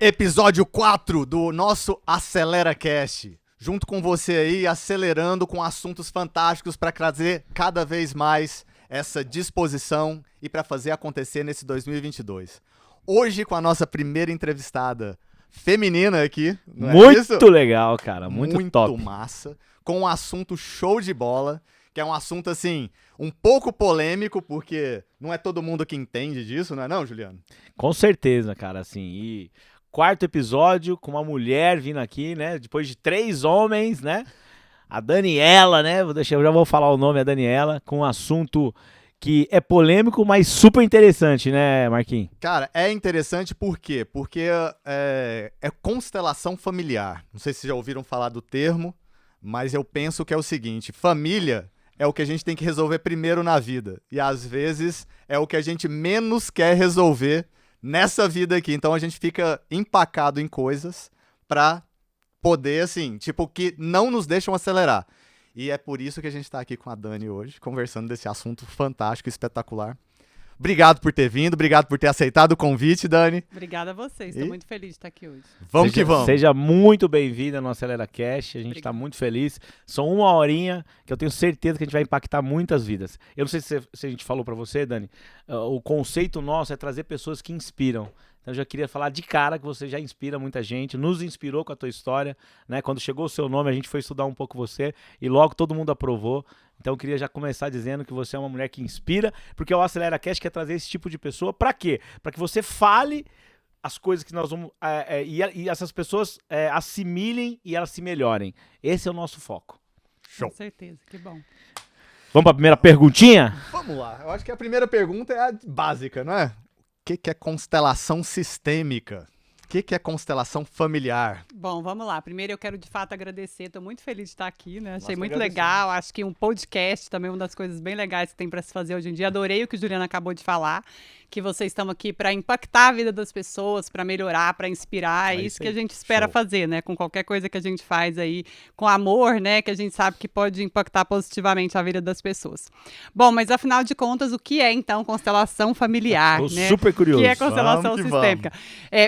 Episódio 4 do nosso Acelera Cast. Junto com você aí, acelerando com assuntos fantásticos para trazer cada vez mais essa disposição e para fazer acontecer nesse 2022. Hoje com a nossa primeira entrevistada feminina aqui. Não é muito isso? Legal, cara. Muito top. Muito massa. Com um assunto show de bola, que é um assunto assim, um pouco polêmico, porque não é todo mundo que entende disso, não é não, Juliano? Com certeza, cara, assim, e quarto episódio com uma mulher vindo aqui, né, depois de 3 homens, né, a Daniela, né, eu já vou falar o nome, a Daniela, com um assunto que é polêmico, mas super interessante, né, Marquinhos? Cara, é interessante por quê? Porque é constelação familiar. Não sei se já ouviram falar do termo, mas eu penso que é o seguinte, família é o que a gente tem que resolver primeiro na vida. E às vezes é o que a gente menos quer resolver nessa vida aqui. Então a gente fica empacado em coisas pra poder, assim, tipo, que não nos deixam acelerar. E é por isso que a gente tá aqui com a Dani hoje, conversando desse assunto fantástico, espetacular. Obrigado por ter vindo, obrigado por ter aceitado o convite, Dani. Obrigada a vocês, estou muito feliz de estar aqui hoje. Vamos que vamos. Seja muito bem-vinda no Acelera Cast, a gente está muito feliz. São 1 horinha que eu tenho certeza que a gente vai impactar muitas vidas. Eu não sei se a gente falou para você, Dani, o conceito nosso é trazer pessoas que inspiram. Então eu já queria falar de cara que você já inspira muita gente, nos inspirou com a tua história, né? Quando chegou o seu nome, a gente foi estudar um pouco você e logo todo mundo aprovou. Então eu queria já começar dizendo que você é uma mulher que inspira, porque o Acelera Cast quer trazer esse tipo de pessoa para quê? Para que você fale as coisas que nós vamos e essas pessoas assimilem e elas se melhorem. Esse é o nosso foco. Show. Com certeza, que bom. Vamos para a primeira perguntinha? Vamos lá. Eu acho que a primeira pergunta é a básica, não é? O que é constelação sistêmica? O que é constelação familiar? Bom, vamos lá. Primeiro eu quero de fato agradecer, estou muito feliz de estar aqui, né? Achei Nós muito agradecemos. legal, acho que um podcast também é uma das coisas bem legais que tem para se fazer hoje em dia. Adorei o que o Juliano acabou de falar, que vocês estão aqui para impactar a vida das pessoas, para melhorar, para inspirar, é isso que a gente espera fazer, né? Com qualquer coisa que a gente faz aí, com amor, né? Que a gente sabe que pode impactar positivamente a vida das pessoas. Bom, mas afinal de contas, o que é então constelação familiar, Estou né? super curioso. O que é constelação Vamos que sistêmica?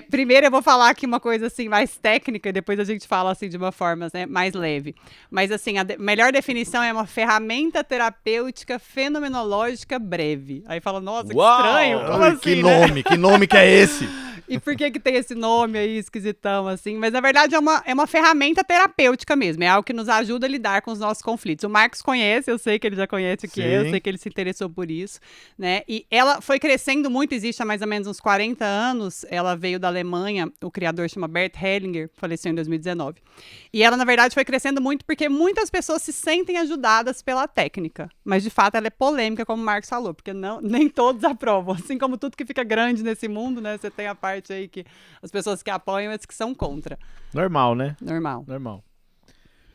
Primeiro eu vou falar aqui uma coisa assim mais técnica e depois a gente fala assim de uma forma, né, mais leve. Mas assim, a melhor definição é uma ferramenta terapêutica fenomenológica breve. Aí fala, nossa, Uau! que estranho, como Ai, assim, né? que nome que é esse? E por que tem esse nome aí esquisitão, assim? Mas, na verdade, é uma ferramenta terapêutica mesmo. É algo que nos ajuda a lidar com os nossos conflitos. O Marcos conhece, eu sei que ele já conhece o que é, eu sei que ele se interessou por isso, né? E ela foi crescendo muito, existe há mais ou menos uns 40 anos. Ela veio da Alemanha, o criador chama Bert Hellinger, faleceu em 2019. E ela, na verdade, foi crescendo muito porque muitas pessoas se sentem ajudadas pela técnica. Mas, de fato, ela é polêmica, como o Marcos falou, porque nem todos aprovam. Assim como tudo que fica grande nesse mundo, né? Você tem a parte aí que as pessoas que apoiam e as que são contra. Normal, né? Normal.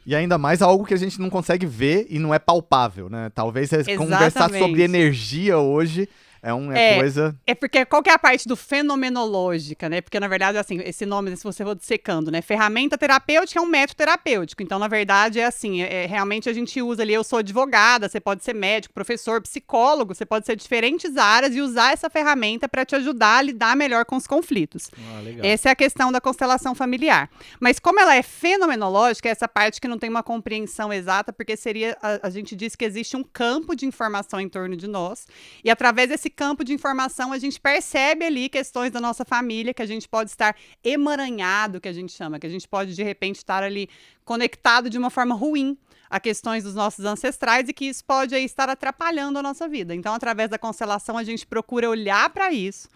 E ainda mais algo que a gente não consegue ver e não é palpável, né? Talvez conversar sobre energia hoje é uma coisa... É porque qual que é a parte do fenomenológica, né? Porque, na verdade, assim, esse nome, se você for dissecando, né? Ferramenta terapêutica é um método terapêutico. Então, na verdade, é assim, realmente a gente usa ali, eu sou advogada, você pode ser médico, professor, psicólogo, você pode ser de diferentes áreas e usar essa ferramenta para te ajudar a lidar melhor com os conflitos. Legal. Essa é a questão da constelação familiar. Mas como ela é fenomenológica, é essa parte que não tem uma compreensão exata, porque seria, a gente diz que existe um campo de informação em torno de nós, e através desse campo de informação, a gente percebe ali questões da nossa família, que a gente pode estar emaranhado, que a gente chama, que a gente pode, de repente, estar ali conectado de uma forma ruim a questões dos nossos ancestrais e que isso pode aí estar atrapalhando a nossa vida. Então, através da constelação, a gente procura olhar para isso,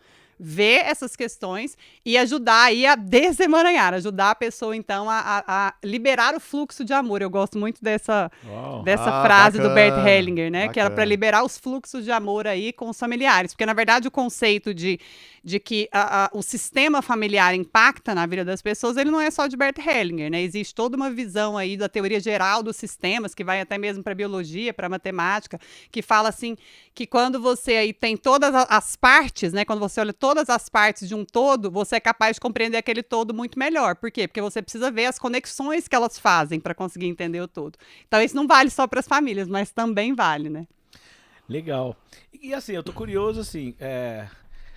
ver essas questões e ajudar aí a desemaranhar, ajudar a pessoa, então, a liberar o fluxo de amor. Eu gosto muito dessa frase do Bert Hellinger, né? Bacana. Que era para liberar os fluxos de amor aí com os familiares. Porque, na verdade, o conceito de que o sistema familiar impacta na vida das pessoas, ele não é só de Bert Hellinger, né? Existe toda uma visão aí da teoria geral dos sistemas, que vai até mesmo para biologia, para matemática, que fala assim, que quando você aí tem todas as partes, né? Quando você olha todas as partes de um todo, você é capaz de compreender aquele todo muito melhor. Por quê? Porque você precisa ver as conexões que elas fazem para conseguir entender o todo. Então, isso não vale só para as famílias, mas também vale, né? Legal. E assim, eu tô curioso, assim,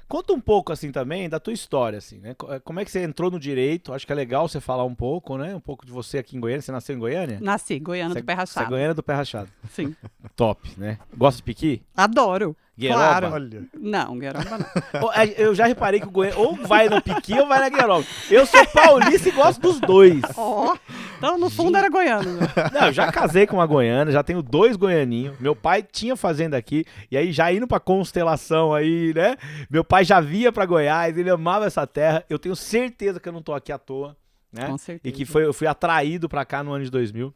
Conta um pouco, assim, também da tua história, assim, né? Como é que você entrou no direito? Acho que é legal você falar um pouco, né? Um pouco de você aqui em Goiânia. Você nasceu em Goiânia? Nasci, Goiânia do Pé Você é Rachado. Goiânia do Pé Rachado. Sim. Top, né? Gosta de piqui? Adoro. Gueroba? Claro. Olha. Não, Gueroba não. Eu já reparei que o Goiânia ou vai no piqui ou vai na Gueroba. Eu sou paulista e gosto dos dois. Ó, então no fundo era goiano. Né? Não, eu já casei com uma goiana, já tenho 2 goianinhos. Meu pai tinha fazenda aqui, e aí já indo pra Constelação aí, né? Meu pai já via pra Goiás, ele amava essa terra. Eu tenho certeza que eu não tô aqui à toa, né? Com certeza. E que eu fui atraído pra cá no ano de 2000.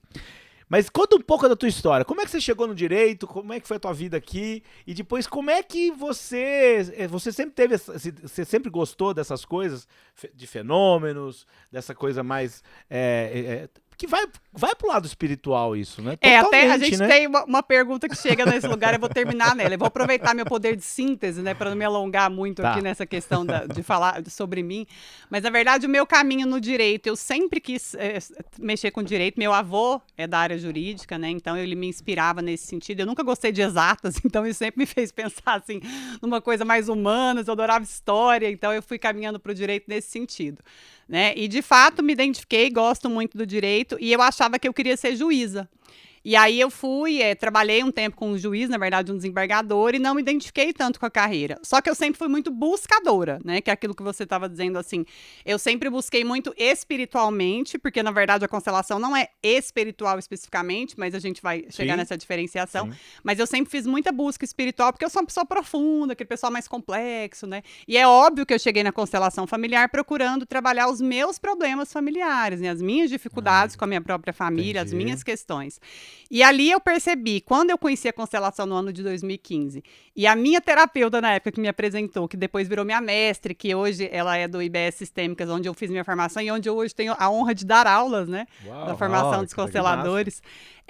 Mas conta um pouco da tua história. Como é que você chegou no direito? Como é que foi a tua vida aqui? E depois, como é que você sempre teve, você sempre gostou dessas coisas, de fenômenos, dessa coisa mais, que vai pro lado espiritual isso, né? Até a gente né? tem uma pergunta que chega nesse lugar, eu vou terminar nela. Eu vou aproveitar meu poder de síntese, né, para não me alongar muito aqui nessa questão de falar sobre mim. Mas, na verdade, o meu caminho no direito, eu sempre quis mexer com direito. Meu avô é da área jurídica, né, então ele me inspirava nesse sentido. Eu nunca gostei de exatas, então isso sempre me fez pensar, assim, numa coisa mais humana. Eu adorava história, então eu fui caminhando para o direito nesse sentido. Né? E, de fato, me identifiquei, gosto muito do direito, e eu achava que eu queria ser juíza. E aí eu fui, trabalhei um tempo com um juiz, na verdade um desembargador, e não me identifiquei tanto com a carreira. Só que eu sempre fui muito buscadora, né? Que é aquilo que você estava dizendo, assim. Eu sempre busquei muito espiritualmente, porque na verdade a constelação não é espiritual especificamente, mas a gente vai chegar nessa diferenciação. Sim. Mas eu sempre fiz muita busca espiritual, porque eu sou uma pessoa profunda, aquele pessoal mais complexo, né? E é óbvio que eu cheguei na constelação familiar procurando trabalhar os meus problemas familiares, né? As minhas dificuldades com a minha própria família, as minhas questões. E ali eu percebi, quando eu conheci a constelação no ano de 2015, e a minha terapeuta na época que me apresentou, que depois virou minha mestre, que hoje ela é do IBS Sistêmicas, onde eu fiz minha formação e onde eu hoje tenho a honra de dar aulas, né, da formação dos consteladores.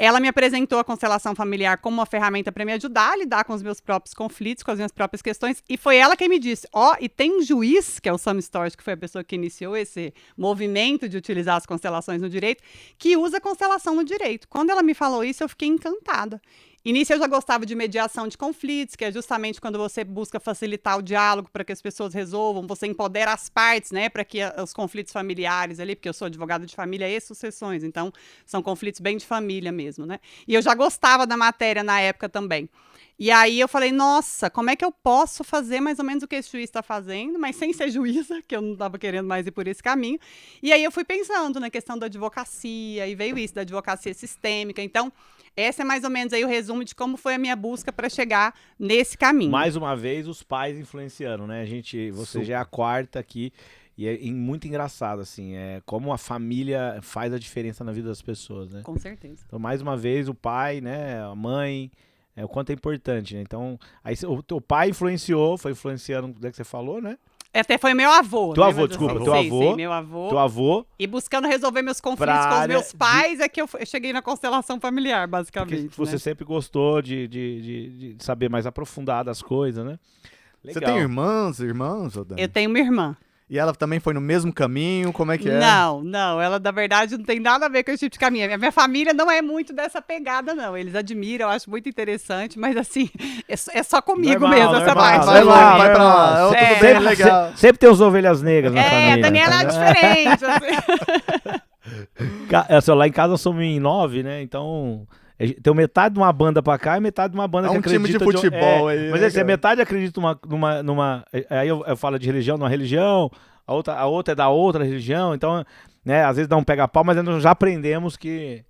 Ela me apresentou a constelação familiar como uma ferramenta para me ajudar a lidar com os meus próprios conflitos, com as minhas próprias questões, e foi ela quem me disse, e tem um juiz, que é o Sam Storch, que foi a pessoa que iniciou esse movimento de utilizar as constelações no direito, que usa a constelação no direito. Quando ela me falou isso, eu fiquei encantada. Início eu já gostava de mediação de conflitos, que é justamente quando você busca facilitar o diálogo para que as pessoas resolvam, você empodera as partes, né, para que os conflitos familiares ali, porque eu sou advogada de família e sucessões, então são conflitos bem de família mesmo, né? E eu já gostava da matéria na época também. E aí eu falei, nossa, como é que eu posso fazer mais ou menos o que esse juiz está fazendo, mas sem ser juíza, que eu não estava querendo mais ir por esse caminho. E aí eu fui pensando na questão da advocacia, e veio isso, da advocacia sistêmica. Então, esse é mais ou menos aí o resumo de como foi a minha busca para chegar nesse caminho. Mais uma vez, os pais influenciando, né? Você já é a quarta aqui, e é muito engraçado, assim, como a família faz a diferença na vida das pessoas, né? Com certeza. Então, mais uma vez, o pai, né, a mãe... o quanto é importante, né? Então, aí o teu pai foi influenciando, o que você falou, né? Até foi meu avô. Teu avô, desculpa, teu avô. Meu avô. Teu avô. E buscando resolver meus conflitos com os meus pais, é que eu cheguei na constelação familiar, basicamente. Porque você sempre gostou de saber mais aprofundado as coisas, né? Legal. Você tem irmãos, Dani? Eu tenho uma irmã. E ela também foi no mesmo caminho? Como é que é? Não. Ela, na verdade, não tem nada a ver com esse tipo de caminho. A minha família não é muito dessa pegada, não. Eles admiram, eu acho muito interessante, mas, assim, é só comigo mesmo essa parte. Vai pra lá. Tudo bem, legal. Sempre tem os ovelhas negras na família. A Daniela é diferente. Assim. Lá em casa somos em 9, né? Então... Tem metade de uma banda pra cá e metade de uma banda que acredita... time de futebol aí. Mas assim, metade acredita numa... Aí eu falo de religião, numa religião, a outra é da outra religião, então, né, às vezes dá um pega-pau, mas nós já aprendemos que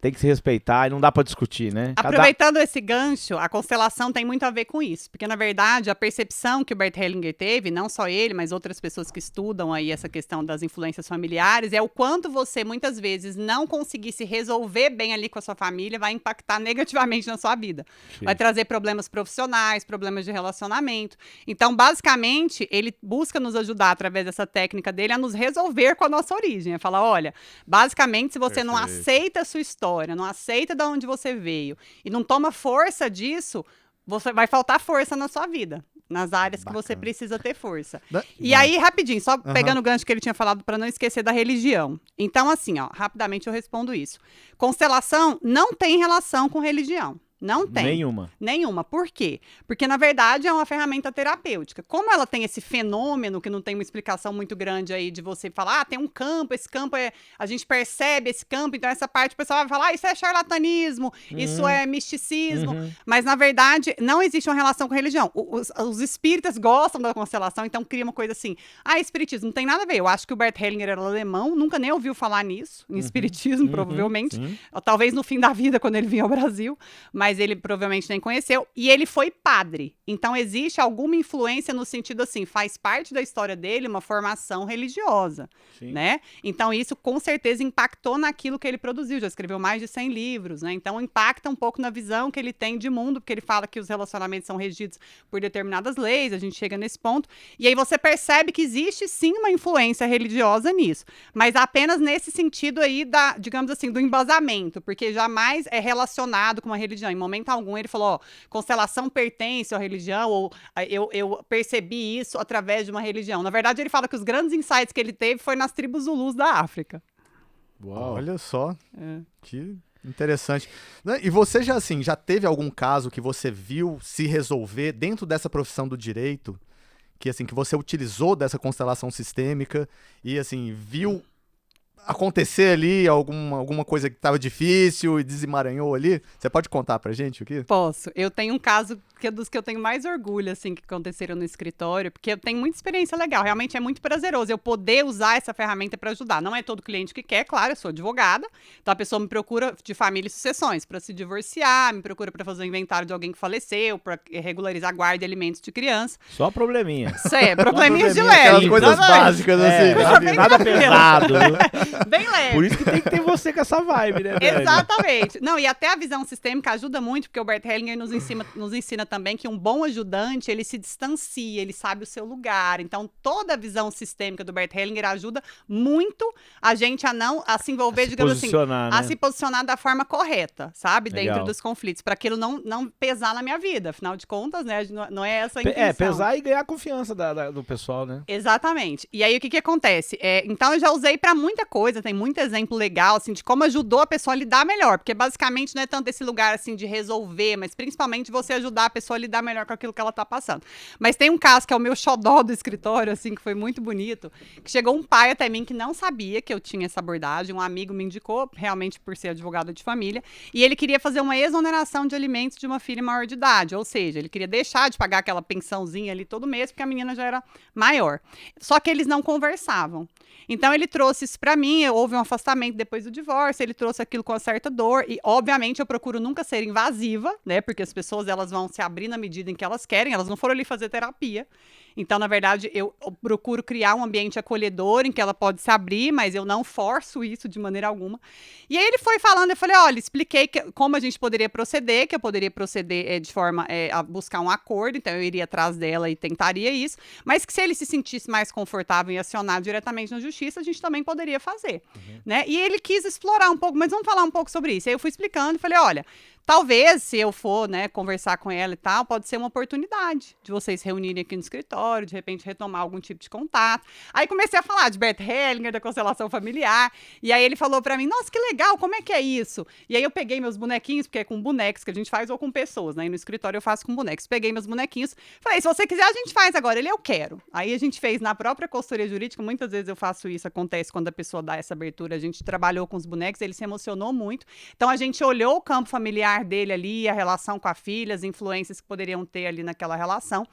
tem que se respeitar e não dá pra discutir, né? Aproveitando esse gancho, a constelação tem muito a ver com isso, porque na verdade a percepção que o Bert Hellinger teve, não só ele, mas outras pessoas que estudam aí essa questão das influências familiares, é o quanto você muitas vezes não conseguir se resolver bem ali com a sua família vai impactar negativamente na sua vida. Sim. Vai trazer problemas profissionais, problemas de relacionamento. Então, basicamente, ele busca nos ajudar através dessa técnica dele a nos resolver com a nossa origem. É falar, olha, basicamente, se você não aceita a sua história, não aceita de onde você veio e não toma força disso, você vai faltar força na sua vida, nas áreas que você precisa ter força. E aí, rapidinho, só pegando o gancho que ele tinha falado para não esquecer da religião. Então, assim, rapidamente eu respondo isso. Constelação não tem relação com religião. Não tem. Nenhuma. Por quê? Porque, na verdade, é uma ferramenta terapêutica. Como ela tem esse fenômeno, que não tem uma explicação muito grande aí de você falar, tem um campo, esse campo a gente percebe esse campo, então essa parte o pessoal vai falar, isso é charlatanismo, isso é misticismo. Mas, na verdade, não existe uma relação com religião. Os espíritas gostam da constelação, então cria uma coisa assim. Espiritismo não tem nada a ver. Eu acho que o Bert Hellinger era alemão, nunca nem ouviu falar nisso, em espiritismo, provavelmente. Talvez no fim da vida, quando ele vinha ao Brasil, mas ele provavelmente nem conheceu, e ele foi padre. Então, existe alguma influência no sentido assim, faz parte da história dele uma formação religiosa, né? Então, isso com certeza impactou naquilo que ele produziu, já escreveu mais de 100 livros, né? Então, impacta um pouco na visão que ele tem de mundo, porque ele fala que os relacionamentos são regidos por determinadas leis, a gente chega nesse ponto, e aí você percebe que existe sim uma influência religiosa nisso, mas apenas nesse sentido aí digamos assim, do embasamento, porque jamais é relacionado com uma religião. Em momento algum ele falou, constelação pertence à religião, ou eu percebi isso através de uma religião. Na verdade, ele fala que os grandes insights que ele teve foi nas tribos Zulus da África. Uau. Olha só, que interessante. E você já teve algum caso que você viu se resolver dentro dessa profissão do direito, que você utilizou dessa constelação sistêmica e viu acontecer ali alguma coisa que estava difícil e desemaranhou ali? Você pode contar pra gente o que? Posso. Eu tenho um caso que é dos que eu tenho mais orgulho, que aconteceram no escritório, porque eu tenho muita experiência legal. Realmente é muito prazeroso eu poder usar essa ferramenta para ajudar. Não é todo cliente que quer, claro, eu sou advogada, então a pessoa me procura de família e sucessões para se divorciar, me procura para fazer um inventário de alguém que faleceu, para regularizar guarda de alimentos de criança. Só probleminha. Probleminhas de leve. Aquelas coisas básicas, nada pesado. Bem leve. Por isso que tem que ter você com essa vibe, né, Dani? Exatamente. Não, e até a visão sistêmica ajuda muito, porque o Bert Hellinger nos ensina também que um bom ajudante, ele se distancia, ele sabe o seu lugar. Então, toda a visão sistêmica do Bert Hellinger ajuda muito a gente a se envolver, digamos assim, a se posicionar da forma correta, sabe? Legal. Dentro dos conflitos, para aquilo não pesar na minha vida. Afinal de contas, né, não é essa a intenção. Pesar e ganhar a confiança do pessoal, né? Exatamente. E aí, o que acontece? Então, eu já usei para muita coisa, tem muito exemplo legal, de como ajudou a pessoa a lidar melhor, porque basicamente não é tanto esse lugar, de resolver, mas principalmente você ajudar a pessoa a lidar melhor com aquilo que ela tá passando. Mas tem um caso que é o meu xodó do escritório, que foi muito bonito, que chegou um pai até mim que não sabia que eu tinha essa abordagem, um amigo me indicou, realmente por ser advogado de família, e ele queria fazer uma exoneração de alimentos de uma filha maior de idade, ou seja, ele queria deixar de pagar aquela pensãozinha ali todo mês, porque a menina já era maior. Só que eles não conversavam. Então, ele trouxe isso pra mim, houve um afastamento depois do divórcio, ele trouxe aquilo com uma certa dor, e obviamente eu procuro nunca ser invasiva, né, porque as pessoas elas vão se abrir na medida em que elas querem, elas não foram ali fazer terapia. Então, na verdade, eu procuro criar um ambiente acolhedor em que ela pode se abrir, mas eu não forço isso de maneira alguma. E aí ele foi falando, eu falei, olha, expliquei como a gente poderia proceder, que eu poderia proceder de forma a buscar um acordo, então eu iria atrás dela e tentaria isso, mas que se ele se sentisse mais confortável em acionar diretamente na justiça, a gente também poderia fazer, né? E ele quis explorar um pouco, mas vamos falar um pouco sobre isso. Aí eu fui explicando e falei, olha, talvez, se eu for, né, conversar com ela e tal, pode ser uma oportunidade de vocês reunirem aqui no escritório, de repente retomar algum tipo de contato. Aí comecei a falar de Bert Hellinger, da constelação familiar, e aí ele falou pra mim, nossa, que legal, como é que é isso? E aí eu peguei meus bonequinhos, porque é com bonecos que a gente faz ou com pessoas, né, e no escritório eu faço com bonecos. Peguei meus bonequinhos, falei, se você quiser a gente faz agora. Ele, eu quero. Aí a gente fez na própria consultoria jurídica, muitas vezes eu faço isso, acontece quando a pessoa dá essa abertura, a gente trabalhou com os bonecos, ele se emocionou muito. Então a gente olhou o campo familiar dele ali, a relação com a filha, as influências que poderiam ter ali naquela relação.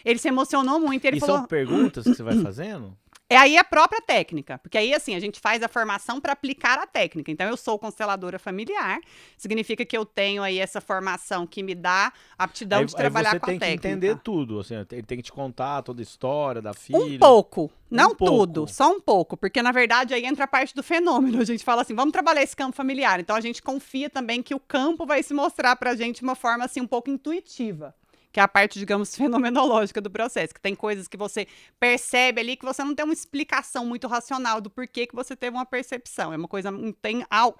Ele se emocionou muito. Ele falou, são perguntas que você vai fazendo? É aí a própria técnica, porque aí assim, a gente faz a formação para aplicar a técnica. Então eu sou consteladora familiar, significa que eu tenho aí essa formação que me dá aptidão de trabalhar com a técnica. Você tem que entender tudo, assim, ele tem que te contar toda a história da filha. Um pouco, não tudo, só um pouco, porque na verdade aí entra a parte do fenômeno. A gente fala assim, vamos trabalhar esse campo familiar. Então a gente confia também que o campo vai se mostrar pra gente de uma forma assim um pouco intuitiva. que é a parte, digamos, fenomenológica do processo, que tem coisas que você percebe ali que você não tem uma explicação muito racional do porquê que você teve uma percepção. É uma coisa,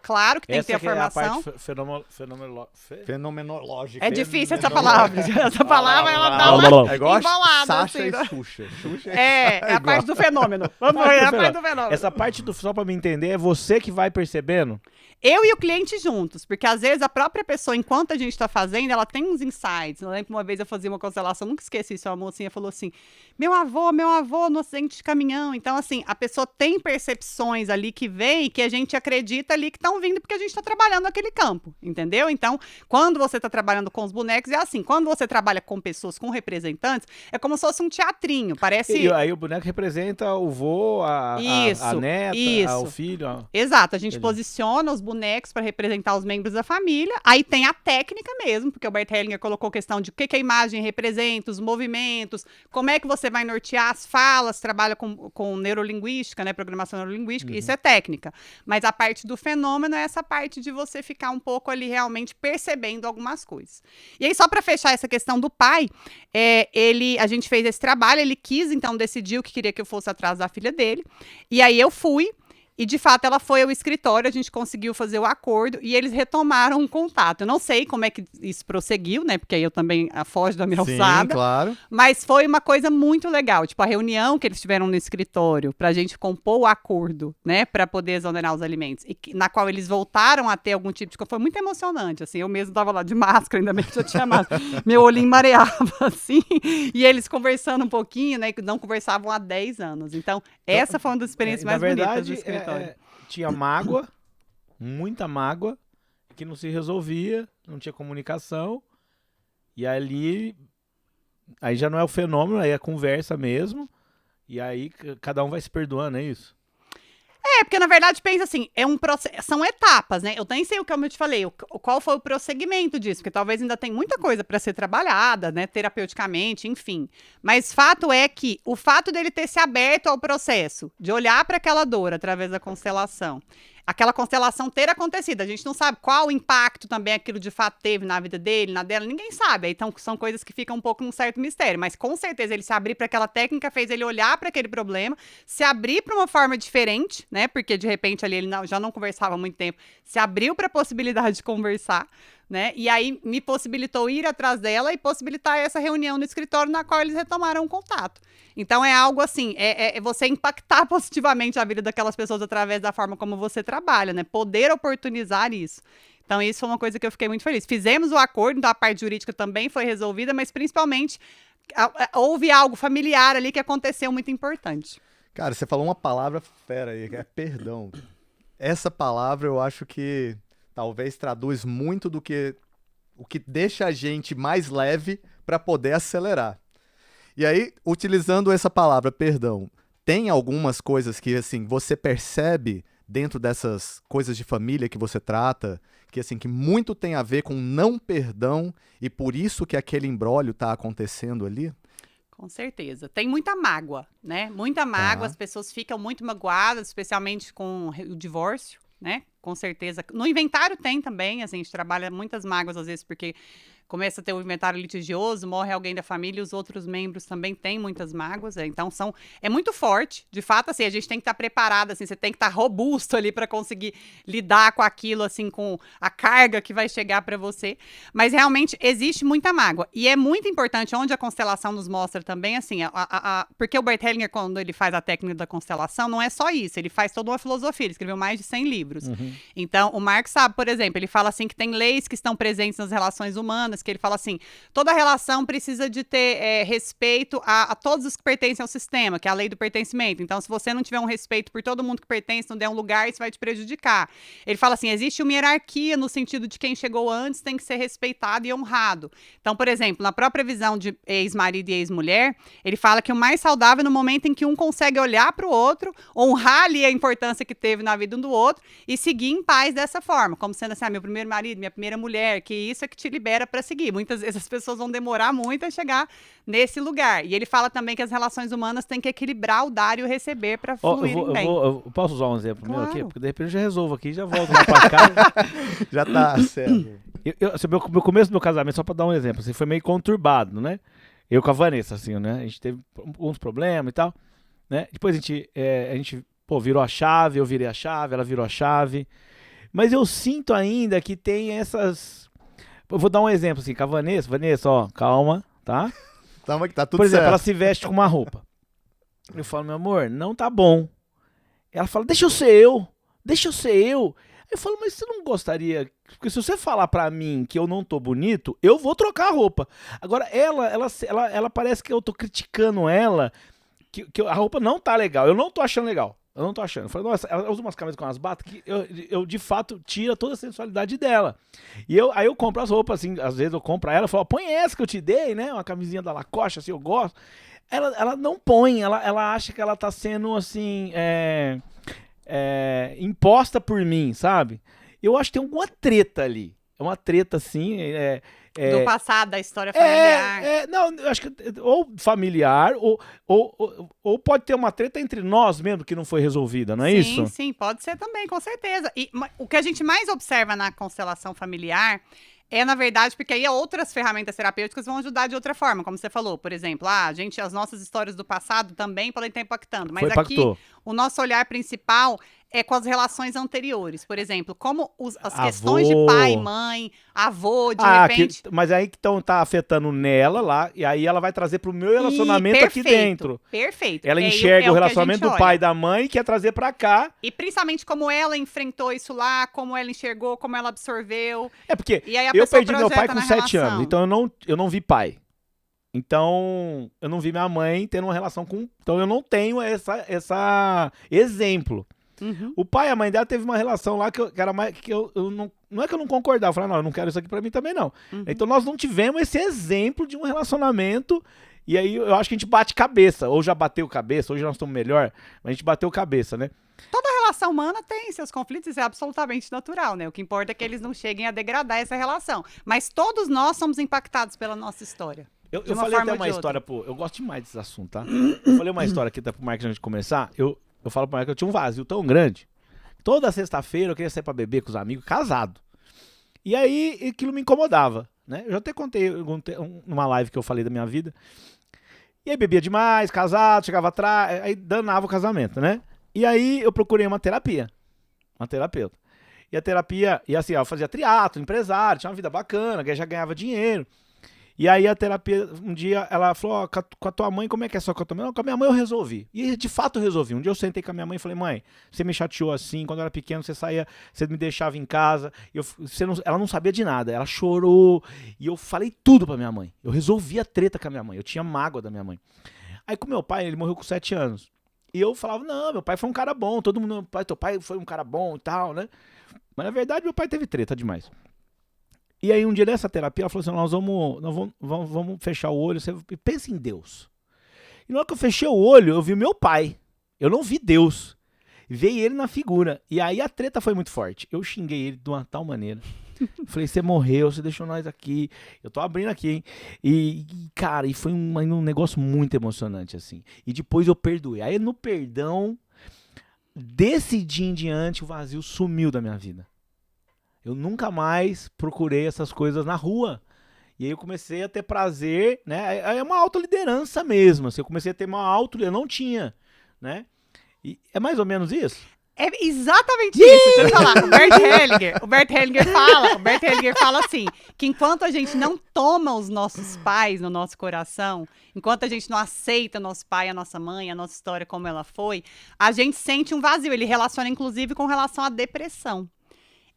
claro que tem que ter a formação. É a parte fenomenológica. É difícil essa palavra. Essa palavra, ela dá uma É igual embalada, Sasha assim, e né? Xuxa. Xuxa É a parte do fenômeno. Vamos ver, é a parte do fenômeno. Essa parte só pra me entender, é você que vai percebendo? Eu e o cliente juntos, porque às vezes a própria pessoa, enquanto a gente está fazendo, ela tem uns insights. Eu lembro que uma vez eu fazia uma constelação, nunca esqueci isso, uma mocinha falou assim, meu avô no acidente de caminhão. Então, assim, a pessoa tem percepções ali que vem, que a gente acredita ali que estão vindo porque a gente está trabalhando naquele campo, entendeu? Então, quando você está trabalhando com os bonecos, é assim, quando você trabalha com pessoas, com representantes, é como se fosse um teatrinho, parece... E aí o boneco representa o vô, a neta, o filho. Exato, a gente posiciona os bonecos para representar os membros da família. Aí tem a técnica mesmo, porque o Bert Hellinger colocou questão de o que a imagem representa, os movimentos, como é que você vai nortear as falas, trabalha com neurolinguística, né, programação neurolinguística, isso é técnica. Mas a parte do fenômeno é essa parte de você ficar um pouco ali realmente percebendo algumas coisas. E aí, só para fechar essa questão do pai, a gente fez esse trabalho, ele quis, então, decidiu que queria que eu fosse atrás da filha dele, e aí eu fui. E, de fato, ela foi ao escritório, a gente conseguiu fazer o acordo e eles retomaram o contato. Eu não sei como é que isso prosseguiu, né? Porque aí eu também foge da minha alçada. Sim, claro. Mas foi uma coisa muito legal. Tipo, a reunião que eles tiveram no escritório pra gente compor o acordo, né? Pra poder exonerar os alimentos. E na qual eles voltaram a ter algum tipo de... Foi muito emocionante, assim. Eu mesmo tava lá de máscara, ainda bem que eu tinha máscara. Meu olhinho mareava, assim. E eles conversando um pouquinho, né? Que não conversavam há 10 anos. Então, essa foi uma das experiências mais bonitas do escritório. Tinha mágoa, muita mágoa, que não se resolvia, não tinha comunicação, e aí já não é o fenômeno, aí é a conversa mesmo, e aí cada um vai se perdoando, é isso? Porque na verdade, pensa assim, é um processo, são etapas, né? Eu nem sei como eu te falei, qual foi o prosseguimento disso, porque talvez ainda tem muita coisa para ser trabalhada, né, terapeuticamente, enfim. Mas fato é que o fato dele ter se aberto ao processo, de olhar para aquela dor através da constelação, aquela constelação ter acontecido, a gente não sabe qual o impacto também aquilo de fato teve na vida dele, na dela, ninguém sabe. Então são coisas que ficam um pouco num certo mistério, mas com certeza ele se abrir para aquela técnica fez ele olhar para aquele problema, se abrir para uma forma diferente, né? Porque de repente ali ele já não conversava há muito tempo, se abriu para a possibilidade de conversar, né? E aí me possibilitou ir atrás dela e possibilitar essa reunião no escritório na qual eles retomaram o contato. Então é algo assim, é você impactar positivamente a vida daquelas pessoas através da forma como você trabalha, né? Poder oportunizar isso. Então isso foi uma coisa que eu fiquei muito feliz. Fizemos o acordo, então a parte jurídica também foi resolvida, mas principalmente houve algo familiar ali que aconteceu muito importante. Cara, você falou uma palavra fera aí, que é perdão. Essa palavra eu acho que talvez traduz muito do que o que deixa a gente mais leve para poder acelerar. E aí, utilizando essa palavra, perdão, tem algumas coisas que, assim, você percebe dentro dessas coisas de família que você trata, que, assim, que muito tem a ver com não perdão e por isso que aquele imbróglio tá acontecendo ali? Com certeza. Tem muita mágoa, né? Muita mágoa, as pessoas ficam muito magoadas, especialmente com o divórcio, né? Com certeza. No inventário tem também, assim, a gente trabalha muitas mágoas às vezes, porque começa a ter um inventário litigioso, morre alguém da família e os outros membros também têm muitas mágoas, então é muito forte, de fato, assim, a gente tem que estar preparado, assim, você tem que estar robusto ali para conseguir lidar com aquilo, assim, com a carga que vai chegar para você, mas realmente existe muita mágoa, e é muito importante, onde a constelação nos mostra também, assim, porque o Bert Hellinger, quando ele faz a técnica da constelação, não é só isso, ele faz toda uma filosofia, ele escreveu mais de 100 livros, Então, o Marx sabe, por exemplo, ele fala assim que tem leis que estão presentes nas relações humanas, que ele fala assim, toda relação precisa de ter respeito a todos os que pertencem ao sistema, que é a lei do pertencimento. Então, se você não tiver um respeito por todo mundo que pertence, não der um lugar, isso vai te prejudicar. Ele fala assim, existe uma hierarquia no sentido de quem chegou antes tem que ser respeitado e honrado. Então, por exemplo, na própria visão de ex-marido e ex-mulher, ele fala que o mais saudável é no momento em que um consegue olhar para o outro, honrar ali a importância que teve na vida um do outro e seguir em paz dessa forma, como sendo assim, meu primeiro marido, minha primeira mulher, que isso é que te libera para seguir. Muitas vezes as pessoas vão demorar muito a chegar nesse lugar. E ele fala também que as relações humanas têm que equilibrar o dar e o receber para fluírem bem. Eu posso usar um exemplo meu aqui? Porque de repente eu já resolvo aqui e já volto lá para casa. Já tá certo. Assim, meu começo do meu casamento, só pra dar um exemplo, assim, foi meio conturbado, né? Eu com a Vanessa, assim, né? A gente teve alguns problemas e tal, né? Depois a gente virou a chave, eu virei a chave, ela virou a chave. Mas eu sinto ainda que tem essas... Eu vou dar um exemplo, assim, com a Vanessa. Vanessa, ó, calma, tá? Tamo que tá tudo Por exemplo, certo. ela se veste com uma roupa. Eu falo, meu amor, não tá bom. Ela fala, deixa eu ser eu. Eu falo, mas você não gostaria... Porque se você falar pra mim que eu não tô bonito, eu vou trocar a roupa. Agora, ela parece que eu tô criticando ela, que a roupa não tá legal. Eu não tô achando legal. Eu falei, nossa, ela usa umas camisas com umas batas que eu de fato tira toda a sensualidade dela. Aí eu compro as roupas, assim, às vezes eu compro pra ela, eu falo, põe essa que eu te dei, né? Uma camisinha da Lacoste, assim, eu gosto. Ela não põe, ela acha que ela tá sendo, assim, imposta por mim, sabe? Eu acho que tem alguma treta ali. É uma treta, assim, Do passado, da história familiar. não, eu acho que ou familiar, ou pode ter uma treta entre nós mesmo que não foi resolvida, não é isso? Sim, pode ser também, com certeza. E o que a gente mais observa na constelação familiar é, na verdade, porque aí outras ferramentas terapêuticas vão ajudar de outra forma, como você falou, por exemplo, as nossas histórias do passado também podem estar impactando, mas Impactou. aqui o nosso olhar principal é com as relações anteriores, por exemplo, como as questões de pai, mãe, avô, de repente... Mas aí que tá afetando nela lá, e aí ela vai trazer pro meu relacionamento aqui dentro. Perfeito. Ela enxerga o relacionamento do pai e da mãe e quer trazer pra cá. E principalmente como ela enfrentou isso lá, como ela enxergou, como ela absorveu. É porque E aí a eu pessoa perdi meu pai com projeta 7 na anos, então eu não vi pai. Então, eu não vi minha mãe tendo uma relação com... Então, eu não tenho essa exemplo. Uhum. O pai e a mãe dela teve uma relação lá que era mais... que eu não é que eu não concordava. Eu falei, não, eu não quero isso aqui pra mim também, não. Uhum. Então, nós não tivemos esse exemplo de um relacionamento. E aí, eu acho que a gente bate cabeça. Ou já bateu cabeça, hoje nós estamos melhor. Mas a gente bateu cabeça, né? Toda relação humana tem seus conflitos, isso é absolutamente natural, né? O que importa é que eles não cheguem a degradar essa relação. Mas todos nós somos impactados pela nossa história. Eu falei até uma história, pô, eu gosto demais desse assunto, tá? Eu falei uma história aqui pro Marcos antes de começar. Eu falo pro Marcos que eu tinha um vazio tão grande. Toda sexta-feira eu queria sair pra beber com os amigos, casado. E aí aquilo me incomodava, né? Eu já até contei numa live que eu falei da minha vida. E aí bebia demais, casado, chegava atrás, aí danava o casamento, né? E aí eu procurei uma terapeuta. E a terapia, e assim, eu fazia triatlo, empresário, tinha uma vida bacana, já ganhava dinheiro. E aí a terapia, um dia, ela falou, com a tua mãe, como é que é só com a tua mãe? Não, com a minha mãe eu resolvi. E de fato eu resolvi. Um dia eu sentei com a minha mãe e falei, mãe, você me chateou assim, quando eu era pequeno você saía, você me deixava em casa, ela não sabia de nada, ela chorou, e eu falei tudo pra minha mãe. Eu resolvi a treta com a minha mãe, eu tinha mágoa da minha mãe. Aí com meu pai, ele morreu com 7 anos. E eu falava, não, meu pai foi um cara bom, todo mundo, teu pai foi um cara bom e tal, né? Mas na verdade meu pai teve treta demais. E aí um dia nessa terapia ela falou assim, nós vamos fechar o olho, você pensa em Deus. E na hora que eu fechei o olho, eu vi meu pai. Eu não vi Deus. Veio ele na figura. E aí a treta foi muito forte. Eu xinguei ele de uma tal maneira. Falei, você morreu, você deixou nós aqui. Eu tô abrindo aqui, hein? E cara, e foi um negócio muito emocionante, assim. E depois eu perdoei. Aí no perdão, desse dia em diante, o vazio sumiu da minha vida. Eu nunca mais procurei essas coisas na rua. E aí eu comecei a ter prazer, né? É uma autoliderança mesmo, assim. Eu comecei a ter uma eu não tinha, né? E é mais ou menos isso? É exatamente isso, deixa eu falar. O Bert Hellinger fala assim, que enquanto a gente não toma os nossos pais no nosso coração, enquanto a gente não aceita nosso pai, a nossa mãe, a nossa história como ela foi, a gente sente um vazio. Ele relaciona, inclusive, com relação à depressão.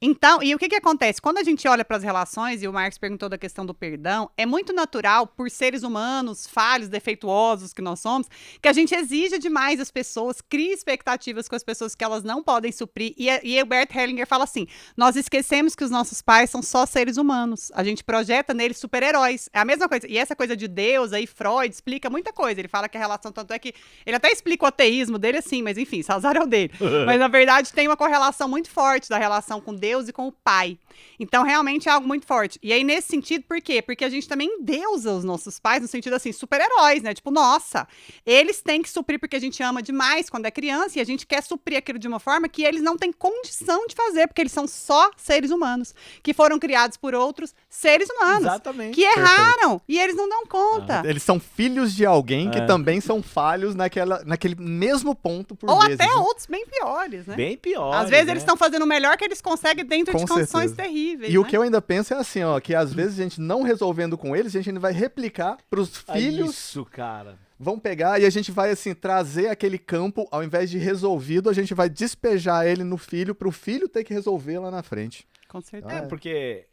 Então, e o que acontece? Quando a gente olha para as relações, e o Marcos perguntou da questão do perdão, é muito natural, por seres humanos, falhos, defeituosos que nós somos, que a gente exija demais das pessoas, cria expectativas com as pessoas que elas não podem suprir. E o Bert Hellinger fala assim, nós esquecemos que os nossos pais são só seres humanos. A gente projeta neles super-heróis. É a mesma coisa. E essa coisa de Deus, aí Freud explica muita coisa. Ele fala que a relação, tanto é que... Ele até explica o ateísmo dele assim, mas enfim, Salazar é o dele. Mas na verdade tem uma correlação muito forte da relação com Deus Deus e com o Pai. Então, realmente é algo muito forte. E aí, nesse sentido, por quê? Porque a gente também endeusa os nossos pais, no sentido assim, super-heróis, né? Tipo, nossa, eles têm que suprir porque a gente ama demais quando é criança e a gente quer suprir aquilo de uma forma que eles não têm condição de fazer, porque eles são só seres humanos, que foram criados por outros seres humanos. Exatamente. Que erraram e eles não dão conta. Eles são filhos de alguém que também são falhos naquele mesmo ponto por Ou vezes. até né? outros bem piores, né? Bem pior. Às vezes né? eles estão fazendo o melhor que eles conseguem dentro Com de condições certeza. terríveis. E o né? que eu ainda penso é assim, ó, que às vezes a gente não resolvendo com eles, a gente ainda vai replicar pros filhos, Isso, cara. vão pegar e a gente vai, assim, trazer aquele campo, ao invés de resolvido, a gente vai despejar ele no filho, pro filho ter que resolver lá na frente. Com certeza. É, porque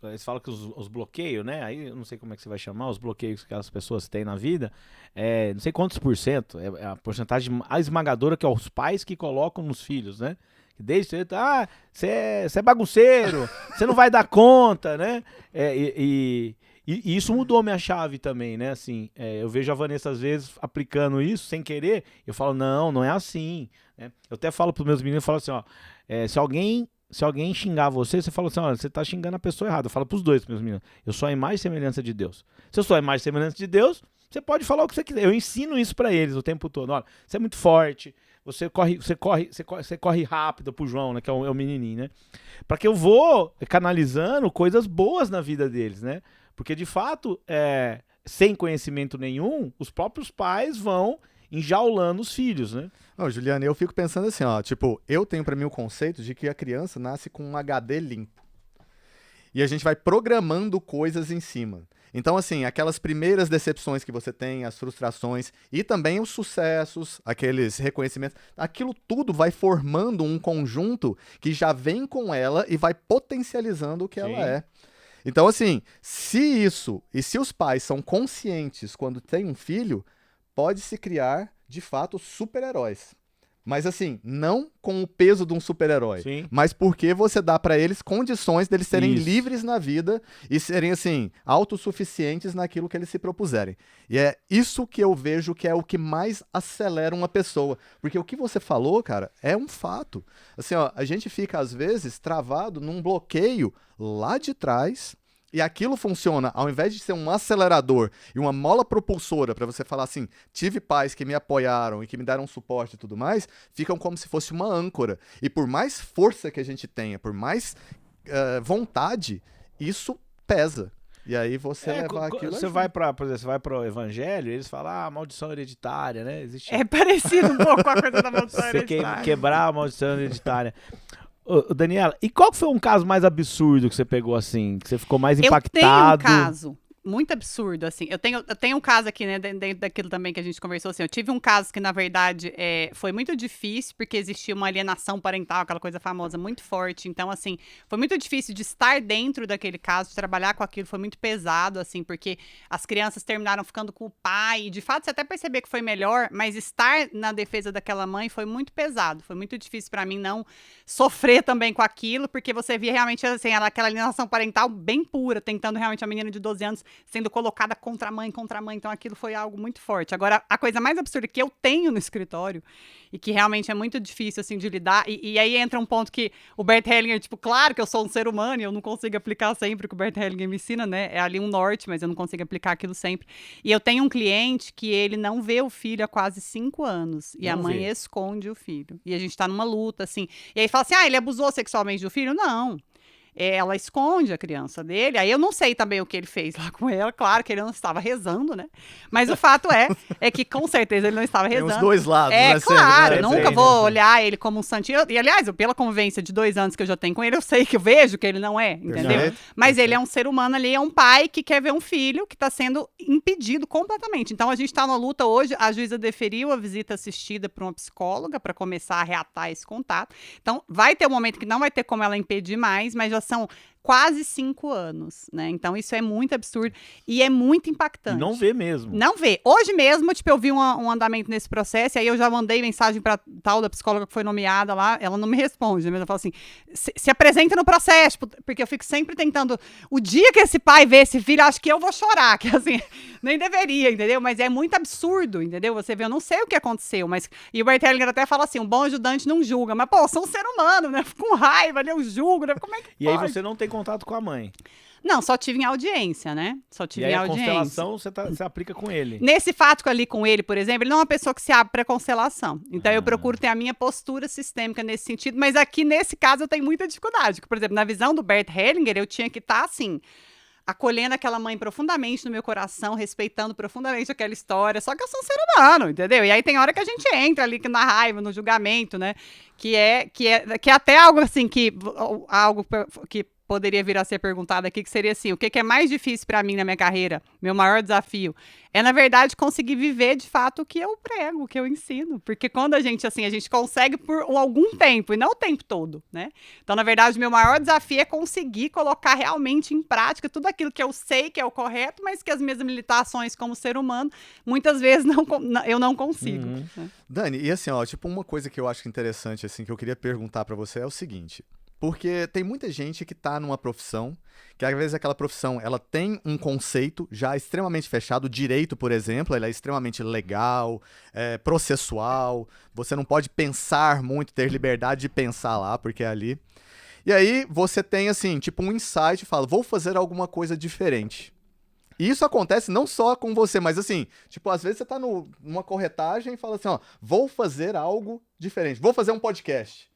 eles falam que os bloqueios, né? Aí eu não sei como é que você vai chamar, os bloqueios que as pessoas têm na vida, não sei quantos por cento, é a porcentagem esmagadora que é os pais que colocam nos filhos, né? Desde cedo, você é bagunceiro, você não vai dar conta, né? E isso mudou minha chave também, né? Assim, eu vejo a Vanessa às vezes aplicando isso sem querer, eu falo, não é assim. Né? Eu até falo pros meus meninos, eu falo assim, ó, se alguém xingar você, você fala assim, olha, você tá xingando a pessoa errada. Eu falo pros dois, meus meninos, eu sou a imagem e semelhança de Deus. Se eu sou a imagem e semelhança de Deus, você pode falar o que você quiser. Eu ensino isso pra eles o tempo todo. Olha, você é muito forte, você corre rápido pro João, né, que é o menininho, né? Pra que eu vou canalizando coisas boas na vida deles, né? Porque, de fato, sem conhecimento nenhum, os próprios pais vão enjaulando os filhos, né? Não, Juliana, eu fico pensando assim, ó, tipo, eu tenho pra mim o conceito de que a criança nasce com um HD limpo. E a gente vai programando coisas em cima. Então, assim, aquelas primeiras decepções que você tem, as frustrações e também os sucessos, aqueles reconhecimentos, aquilo tudo vai formando um conjunto que já vem com ela e vai potencializando o que ela é. Então, assim, se os pais são conscientes quando tem um filho, pode-se criar, de fato, super-heróis. Mas assim, não com o peso de um super-herói, mas porque você dá pra eles condições deles serem livres na vida e serem, assim, autossuficientes naquilo que eles se propuserem. E é isso que eu vejo que é o que mais acelera uma pessoa. Porque o que você falou, cara, é um fato. Assim, ó, a gente fica, às vezes, travado num bloqueio lá de trás. E aquilo funciona, ao invés de ser um acelerador e uma mola propulsora para você falar assim, tive pais que me apoiaram e que me deram suporte e tudo mais, ficam como se fosse uma âncora. E por mais força que a gente tenha, por mais vontade, isso pesa. E aí você levar aquilo... Você vai para, por exemplo, você vai para o evangelho, eles falam, maldição hereditária, né? Existe... É parecido um pouco com a coisa da maldição hereditária. Você quebrar a maldição hereditária. Ô, Daniela, e qual foi um caso mais absurdo que você pegou assim, que você ficou mais impactado? Eu tenho um caso muito absurdo, assim. Eu tenho um caso aqui, né, dentro daquilo também que a gente conversou, assim. Eu tive um caso que, na verdade, foi muito difícil, porque existia uma alienação parental, aquela coisa famosa, muito forte. Então, assim, foi muito difícil de estar dentro daquele caso, de trabalhar com aquilo. Foi muito pesado, assim, porque as crianças terminaram ficando com o pai. E, de fato, você até percebeu que foi melhor, mas estar na defesa daquela mãe foi muito pesado. Foi muito difícil pra mim não sofrer também com aquilo, porque você via realmente, assim, aquela alienação parental bem pura, tentando realmente a menina de 12 anos sendo colocada contra a mãe, então aquilo foi algo muito forte. Agora, a coisa mais absurda que eu tenho no escritório, e que realmente é muito difícil, assim, de lidar, e aí entra um ponto que o Bert Hellinger, tipo, claro que eu sou um ser humano e eu não consigo aplicar sempre o que o Bert Hellinger me ensina, né? É ali um norte, mas eu não consigo aplicar aquilo sempre. E eu tenho um cliente que ele não vê o filho há quase 5 anos, e a mãe esconde o filho. E a gente tá numa luta, assim. E aí fala assim, ele abusou sexualmente do filho? Não. Ela esconde a criança dele, aí eu não sei também o que ele fez lá com ela, claro que ele não estava rezando, né? Mas o fato é que com certeza ele não estava rezando. Tem os dois lados, né? Claro, sempre, nunca vou olhar ele como um santinho, e aliás, pela convivência de 2 anos que eu já tenho com ele, eu sei que eu vejo que ele não é, entendeu? Perfeito. Mas ele é um ser humano ali, é um pai que quer ver um filho que está sendo impedido completamente. Então a gente está numa luta hoje, a juíza deferiu a visita assistida por uma psicóloga para começar a reatar esse contato. Então vai ter um momento que não vai ter como ela impedir mais, mas já são quase 5 anos, né? Então isso é muito absurdo e é muito impactante. Não vê mesmo. Não vê. Hoje mesmo, tipo, eu vi um andamento nesse processo, e aí eu já mandei mensagem pra tal da psicóloga que foi nomeada lá, ela não me responde, mas ela fala assim, se apresenta no processo, porque eu fico sempre tentando, o dia que esse pai vê esse filho, acho que eu vou chorar, que assim, nem deveria, entendeu? Mas é muito absurdo, entendeu? Você vê, eu não sei o que aconteceu, mas, e o Bert Hellinger até fala assim, um bom ajudante não julga, mas pô, eu sou um ser humano, né? Fico com raiva, né? Eu julgo, né? Como é que E pode? aí você não tem contato com a mãe. Não, só tive em audiência, né? Só tive E aí em a audiência. constelação você aplica com ele. Nesse fato ali com ele, por exemplo, ele não é uma pessoa que se abre para constelação. Então eu procuro ter a minha postura sistêmica nesse sentido, mas aqui nesse caso eu tenho muita dificuldade. Por exemplo, na visão do Bert Hellinger, eu tinha que estar assim, acolhendo aquela mãe profundamente no meu coração, respeitando profundamente aquela história, só que eu sou um ser humano, entendeu? E aí tem hora que a gente entra ali na raiva, no julgamento, né? Que é até algo assim algo que poderia vir a ser perguntado aqui, que seria assim, o que é mais difícil para mim na minha carreira? Meu maior desafio é, na verdade, conseguir viver de fato o que eu prego, o que eu ensino. Porque quando a gente consegue por algum tempo, e não o tempo todo, né? Então, na verdade, meu maior desafio é conseguir colocar realmente em prática tudo aquilo que eu sei que é o correto, mas que as minhas limitações como ser humano, muitas vezes eu não consigo. Uhum. Né? Dani, e assim, ó, tipo, uma coisa que eu acho interessante, assim, que eu queria perguntar pra você é o seguinte. Porque tem muita gente que tá numa profissão, que às vezes aquela profissão, ela tem um conceito já extremamente fechado. O direito, por exemplo, ele é extremamente legal, processual. Você não pode pensar muito, ter liberdade de pensar lá, porque é ali. E aí você tem, assim, tipo um insight e fala, vou fazer alguma coisa diferente. E isso acontece não só com você, mas assim, tipo, às vezes você tá numa corretagem e fala assim, ó, vou fazer algo diferente, vou fazer um podcast.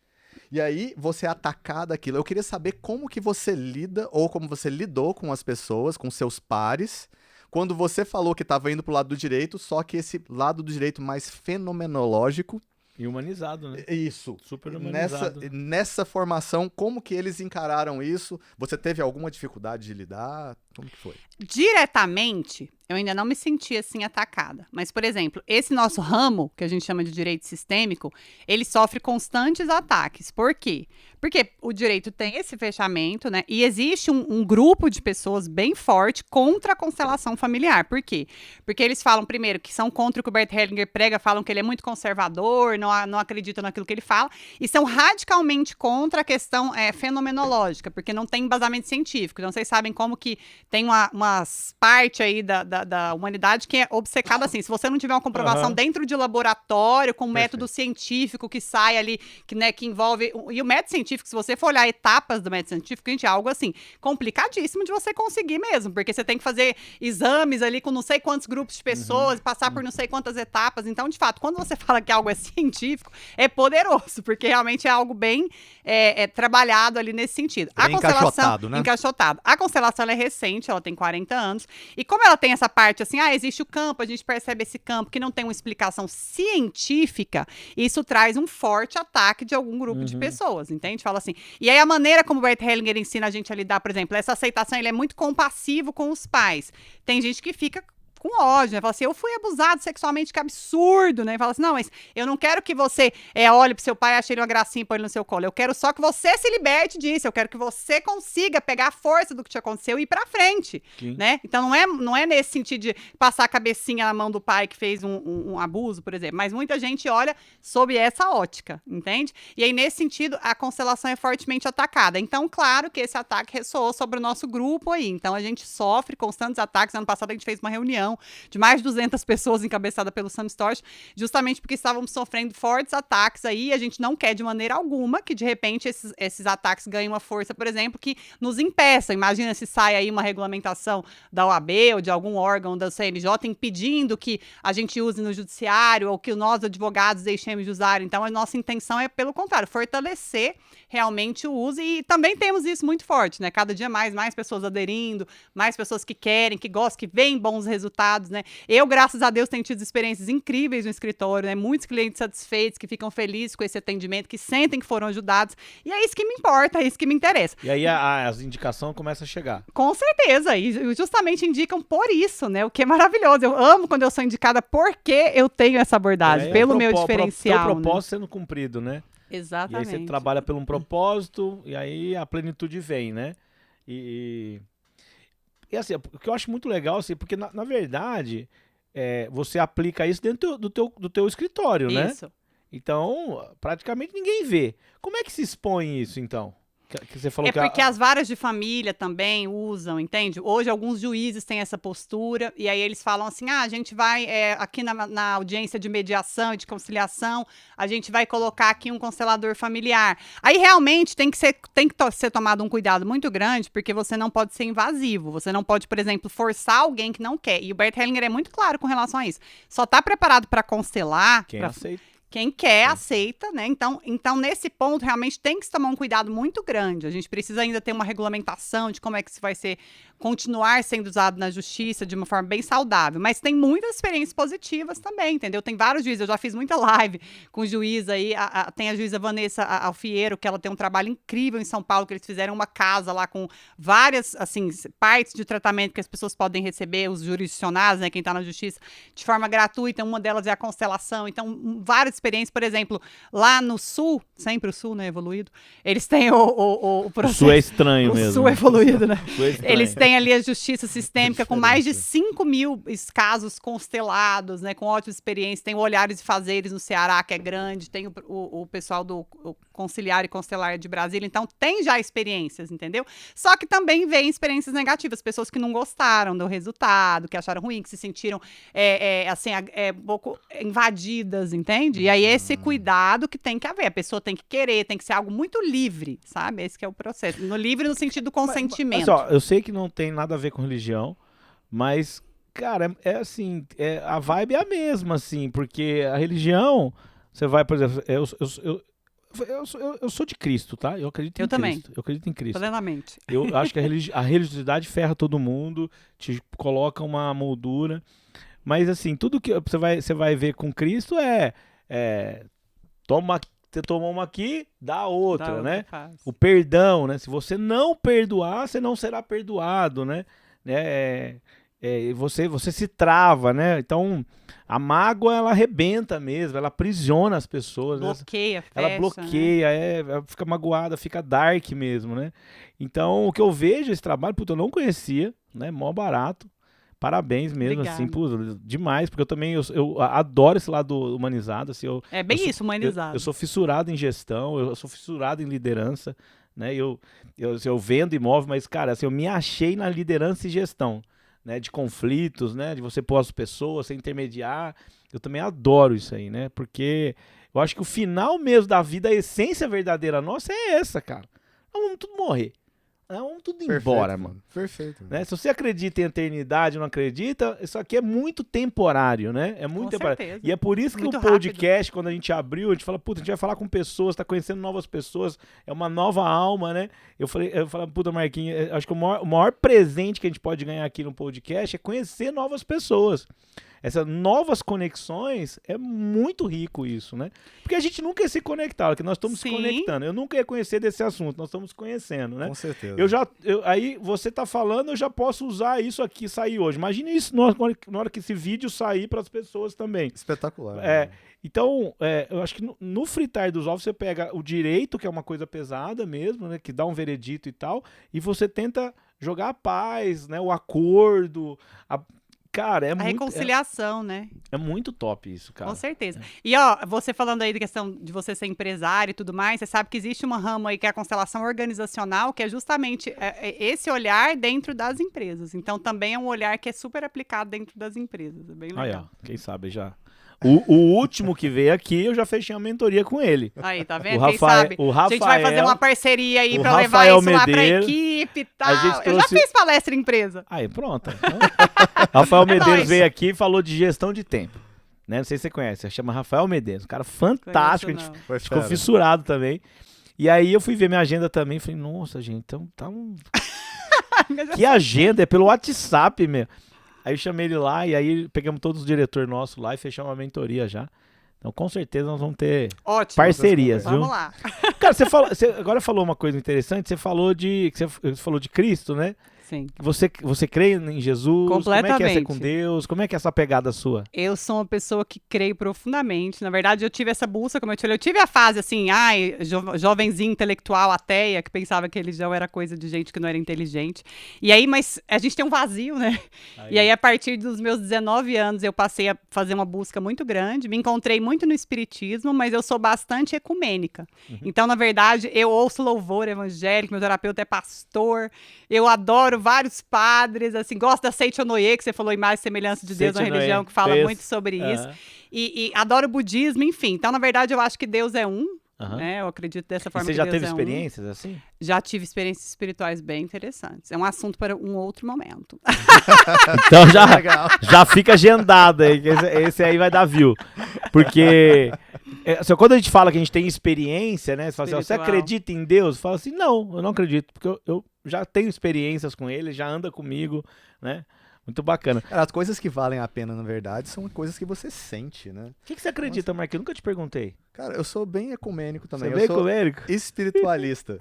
E aí você é atacado daquilo. Eu queria saber como que você lida, ou como você lidou com as pessoas, com seus pares, quando você falou que estava indo pro lado do direito, só que esse lado do direito mais fenomenológico. E humanizado, né? Isso. Super humanizado. Nessa formação, como que eles encararam isso? Você teve alguma dificuldade de lidar? Como que foi? Diretamente, eu ainda não me senti assim atacada. Mas, por exemplo, esse nosso ramo, que a gente chama de direito sistêmico, ele sofre constantes ataques. Por quê? Porque o direito tem esse fechamento, né? E existe um grupo de pessoas bem forte contra a constelação familiar. Por quê? Porque eles falam, primeiro, que são contra o que o Bert Hellinger prega, falam que ele é muito conservador, não acreditam naquilo que ele fala, e são radicalmente contra a questão fenomenológica, porque não tem embasamento científico. Então, vocês sabem como que tem umas parte aí da humanidade que é obcecada assim. Se você não tiver uma comprovação dentro de laboratório, com um método científico que sai ali, que envolve... E o método científico, se você for olhar etapas do método científico, gente, é algo assim, complicadíssimo de você conseguir mesmo, porque você tem que fazer exames ali com não sei quantos grupos de pessoas, passar por não sei quantas etapas. Então, de fato, quando você fala que algo é científico, é poderoso, porque realmente é algo bem trabalhado ali nesse sentido. Bem encaixotado, né? Encaixotado. A constelação, ela é recente, ela tem 40 anos, e como ela tem essa parte assim, existe o campo, a gente percebe esse campo que não tem uma explicação científica, isso traz um forte ataque de algum grupo de pessoas, entende? Fala assim. E aí a maneira como o Bert Hellinger ensina a gente a lidar, por exemplo, essa aceitação, ele é muito compassivo com os pais. Tem gente que fica com ódio, né? Fala assim, eu fui abusado sexualmente, que absurdo, né? Fala assim, não, mas eu não quero que você olhe pro seu pai, ache ele uma gracinha e põe ele no seu colo. Eu quero só que você se liberte disso. Eu quero que você consiga pegar a força do que te aconteceu e ir pra frente, né? Então não é nesse sentido de passar a cabecinha na mão do pai que fez um abuso, por exemplo. Mas muita gente olha sob essa ótica, entende? E aí, nesse sentido, a constelação é fortemente atacada. Então, claro que esse ataque ressoou sobre o nosso grupo aí. Então, a gente sofre constantes ataques. Ano passado, a gente fez uma reunião de mais de 200 pessoas encabeçada pelo Sam Storch, justamente porque estávamos sofrendo fortes ataques aí, e a gente não quer de maneira alguma que de repente esses ataques ganhem uma força, por exemplo, que nos impeça. Imagina se sai aí uma regulamentação da OAB ou de algum órgão da CNJ impedindo que a gente use no judiciário ou que nós advogados deixemos de usar. Então a nossa intenção é, pelo contrário, fortalecer realmente o uso, e também temos isso muito forte, né? Cada dia mais pessoas aderindo, mais pessoas que querem, que gostam, que veem bons resultados, né? Eu, graças a Deus, tenho tido experiências incríveis no escritório, né? Muitos clientes satisfeitos, que ficam felizes com esse atendimento, que sentem que foram ajudados, e é isso que me importa, é isso que me interessa. E aí as indicações começam a chegar. Com certeza, e justamente indicam por isso, né? O que é maravilhoso. Eu amo quando eu sou indicada porque eu tenho essa abordagem, pelo meu diferencial. O propósito sendo cumprido, né? Exatamente. E aí você trabalha por um propósito, e aí a plenitude vem, né? E assim, o que eu acho muito legal, assim, porque na verdade, você aplica isso dentro do teu escritório, né? Isso. Então, praticamente ninguém vê. Como é que se expõe isso, então? Que você falou É porque as varas de família também usam, entende? Hoje alguns juízes têm essa postura e aí eles falam assim, a gente vai, aqui na audiência de mediação e de conciliação, a gente vai colocar aqui um constelador familiar. Aí realmente tem que ser tomado um cuidado muito grande, porque você não pode ser invasivo, você não pode, por exemplo, forçar alguém que não quer. E o Bert Hellinger é muito claro com relação a isso. Só está preparado para constelar... Quem aceita. Quem quer, aceita, né? Então, nesse ponto, realmente tem que se tomar um cuidado muito grande. A gente precisa ainda ter uma regulamentação de como é que isso vai continuar sendo usado na justiça de uma forma bem saudável. Mas tem muitas experiências positivas também, entendeu? Tem vários juízes. Eu já fiz muita live com juiz aí. Tem a juíza Vanessa Alfiero, que ela tem um trabalho incrível em São Paulo, que eles fizeram uma casa lá com várias, assim, partes de tratamento que as pessoas podem receber, os jurisdicionados, né? Quem está na justiça, de forma gratuita. Uma delas é a constelação. Então, várias experiências, por exemplo, lá no Sul, sempre o Sul, né, evoluído, eles têm o processo... O Sul é estranho mesmo. O Sul é evoluído, né? É Eles têm ali a justiça sistêmica com mais de 5.000 casos constelados, né, com ótimas experiências. Tem o Olhares e Fazeres no Ceará, que é grande, tem o pessoal do Conciliar e Constelar de Brasília, então tem já experiências, entendeu? Só que também vem experiências negativas, pessoas que não gostaram do resultado, que acharam ruim, que se sentiram um pouco invadidas, entende? E aí esse cuidado que tem que haver, a pessoa tem que querer, tem que ser algo muito livre, sabe? Esse que é o processo. Livre no sentido do consentimento. Mas, eu sei que não tem nada a ver com religião, mas, cara, assim, a vibe é a mesma, assim, porque a religião, você vai, por exemplo, eu sou de Cristo, tá? Eu acredito em Cristo. Eu acredito em Cristo. Plenamente. Eu acho que a religiosidade ferra todo mundo, te coloca uma moldura, mas, assim, tudo que você vai ver com Cristo você tomou uma aqui, dá outra, né? O perdão, né? Se você não perdoar, você não será perdoado, né? Você se trava, né? Então, a mágoa, ela arrebenta mesmo, ela aprisiona as pessoas. Bloqueia, ela bloqueia, ela fica magoada, fica dark mesmo, né? Então, o que eu vejo, esse trabalho, eu não conhecia, né? Mó barato. Parabéns mesmo, Obrigada. Assim, demais, porque eu também eu adoro esse lado humanizado. Assim, isso, humanizado. Eu sou fissurado em gestão, eu sou fissurado em liderança, né? Eu vendo imóvel, mas, cara, assim, eu me achei na liderança e gestão, né? De conflitos, né? De você pôr as pessoas, você intermediar. Eu também adoro isso aí, né? Porque eu acho que o final mesmo da vida, a essência verdadeira nossa é essa, cara. Nós vamos tudo morrer. Vamos tudo embora, mano. Perfeito. Né? Se você acredita em eternidade ou não acredita, isso aqui é muito temporário, né? É muito temporário. Certeza. E é por isso que Muito o podcast, quando a gente abriu, a gente fala, puta, a gente vai falar com pessoas, tá conhecendo novas pessoas, é uma nova alma, né? Eu falei, puta, Marquinhos, acho que o maior presente que a gente pode ganhar aqui no podcast é conhecer novas pessoas. Essas novas conexões, é muito rico isso, né? Porque a gente nunca ia se conectar, que nós estamos se conectando. Eu nunca ia conhecer desse assunto, nós estamos conhecendo, né? Com certeza. Aí você tá falando, eu já posso usar isso aqui, sair hoje. Imagine isso na hora que esse vídeo sair para as pessoas também. Espetacular. Então, eu acho que no fritar dos ovos você pega o direito, que é uma coisa pesada mesmo, né? Que dá um veredito e tal, e você tenta jogar a paz, né? O acordo, cara, a reconciliação, né? É muito top isso, cara. Com certeza. E, você falando aí da questão de você ser empresário e tudo mais, você sabe que existe uma rama aí que é a constelação organizacional, que é justamente esse olhar dentro das empresas. Então, também é um olhar que é super aplicado dentro das empresas. É bem legal. Quem sabe já... O último que veio aqui, eu já fechei uma mentoria com ele. Aí, tá vendo? Quem sabe? A gente vai fazer uma parceria aí pra levar isso lá pra equipe e tal. Eu já fiz palestra em empresa. Aí, pronto. Rafael Medeiros veio aqui e falou de gestão de tempo. Né? Não sei se você conhece, chama Rafael Medeiros. Um cara fantástico, a gente ficou fissurado também. E aí eu fui ver minha agenda também, falei, nossa, gente, então tá um... Que agenda? É pelo WhatsApp, meu. Aí eu chamei ele lá e aí pegamos todos os diretores nossos lá e fechamos uma mentoria já. Então, com certeza, nós vamos ter parcerias, viu? Vamos lá. Cara, você agora falou uma coisa interessante, você falou de Cristo, né? Sim. Você crê em Jesus? Completamente. Como é que é ser com Deus? Como é que é essa pegada sua? Eu sou uma pessoa que creio profundamente. Na verdade, eu tive essa busca, como eu te falei. Eu tive a fase, assim, jovenzinha intelectual, ateia, que pensava que religião era coisa de gente que não era inteligente. E aí, mas a gente tem um vazio, né? E aí, a partir dos meus 19 anos, eu passei a fazer uma busca muito grande. Me encontrei muito no espiritismo, mas eu sou bastante ecumênica. Então, na verdade, eu ouço louvor evangélico, meu terapeuta é pastor, eu adoro vários padres, assim, gosto da Seichonoye, que você falou, imagem e semelhança de Deus, uma religião que fala muito sobre isso, e adoro o budismo, enfim. Então, na verdade, eu acho que Deus é um, né? Eu acredito dessa forma você que já Deus teve é experiências assim? Já tive experiências espirituais bem interessantes. É um assunto para um outro momento. Então já fica agendado aí, que esse aí vai dar view. Porque quando a gente fala que a gente tem experiência, né? Você fala assim, você acredita em Deus? Fala assim, não, eu não acredito, porque eu já tenho experiências com ele, já anda comigo, né? Muito bacana. Cara, as coisas que valem a pena, na verdade, são coisas que você sente, né? O que você acredita, Marquinhos? Eu nunca te perguntei. Cara, eu sou bem ecumênico também. Você é bem ecumênico? Espiritualista.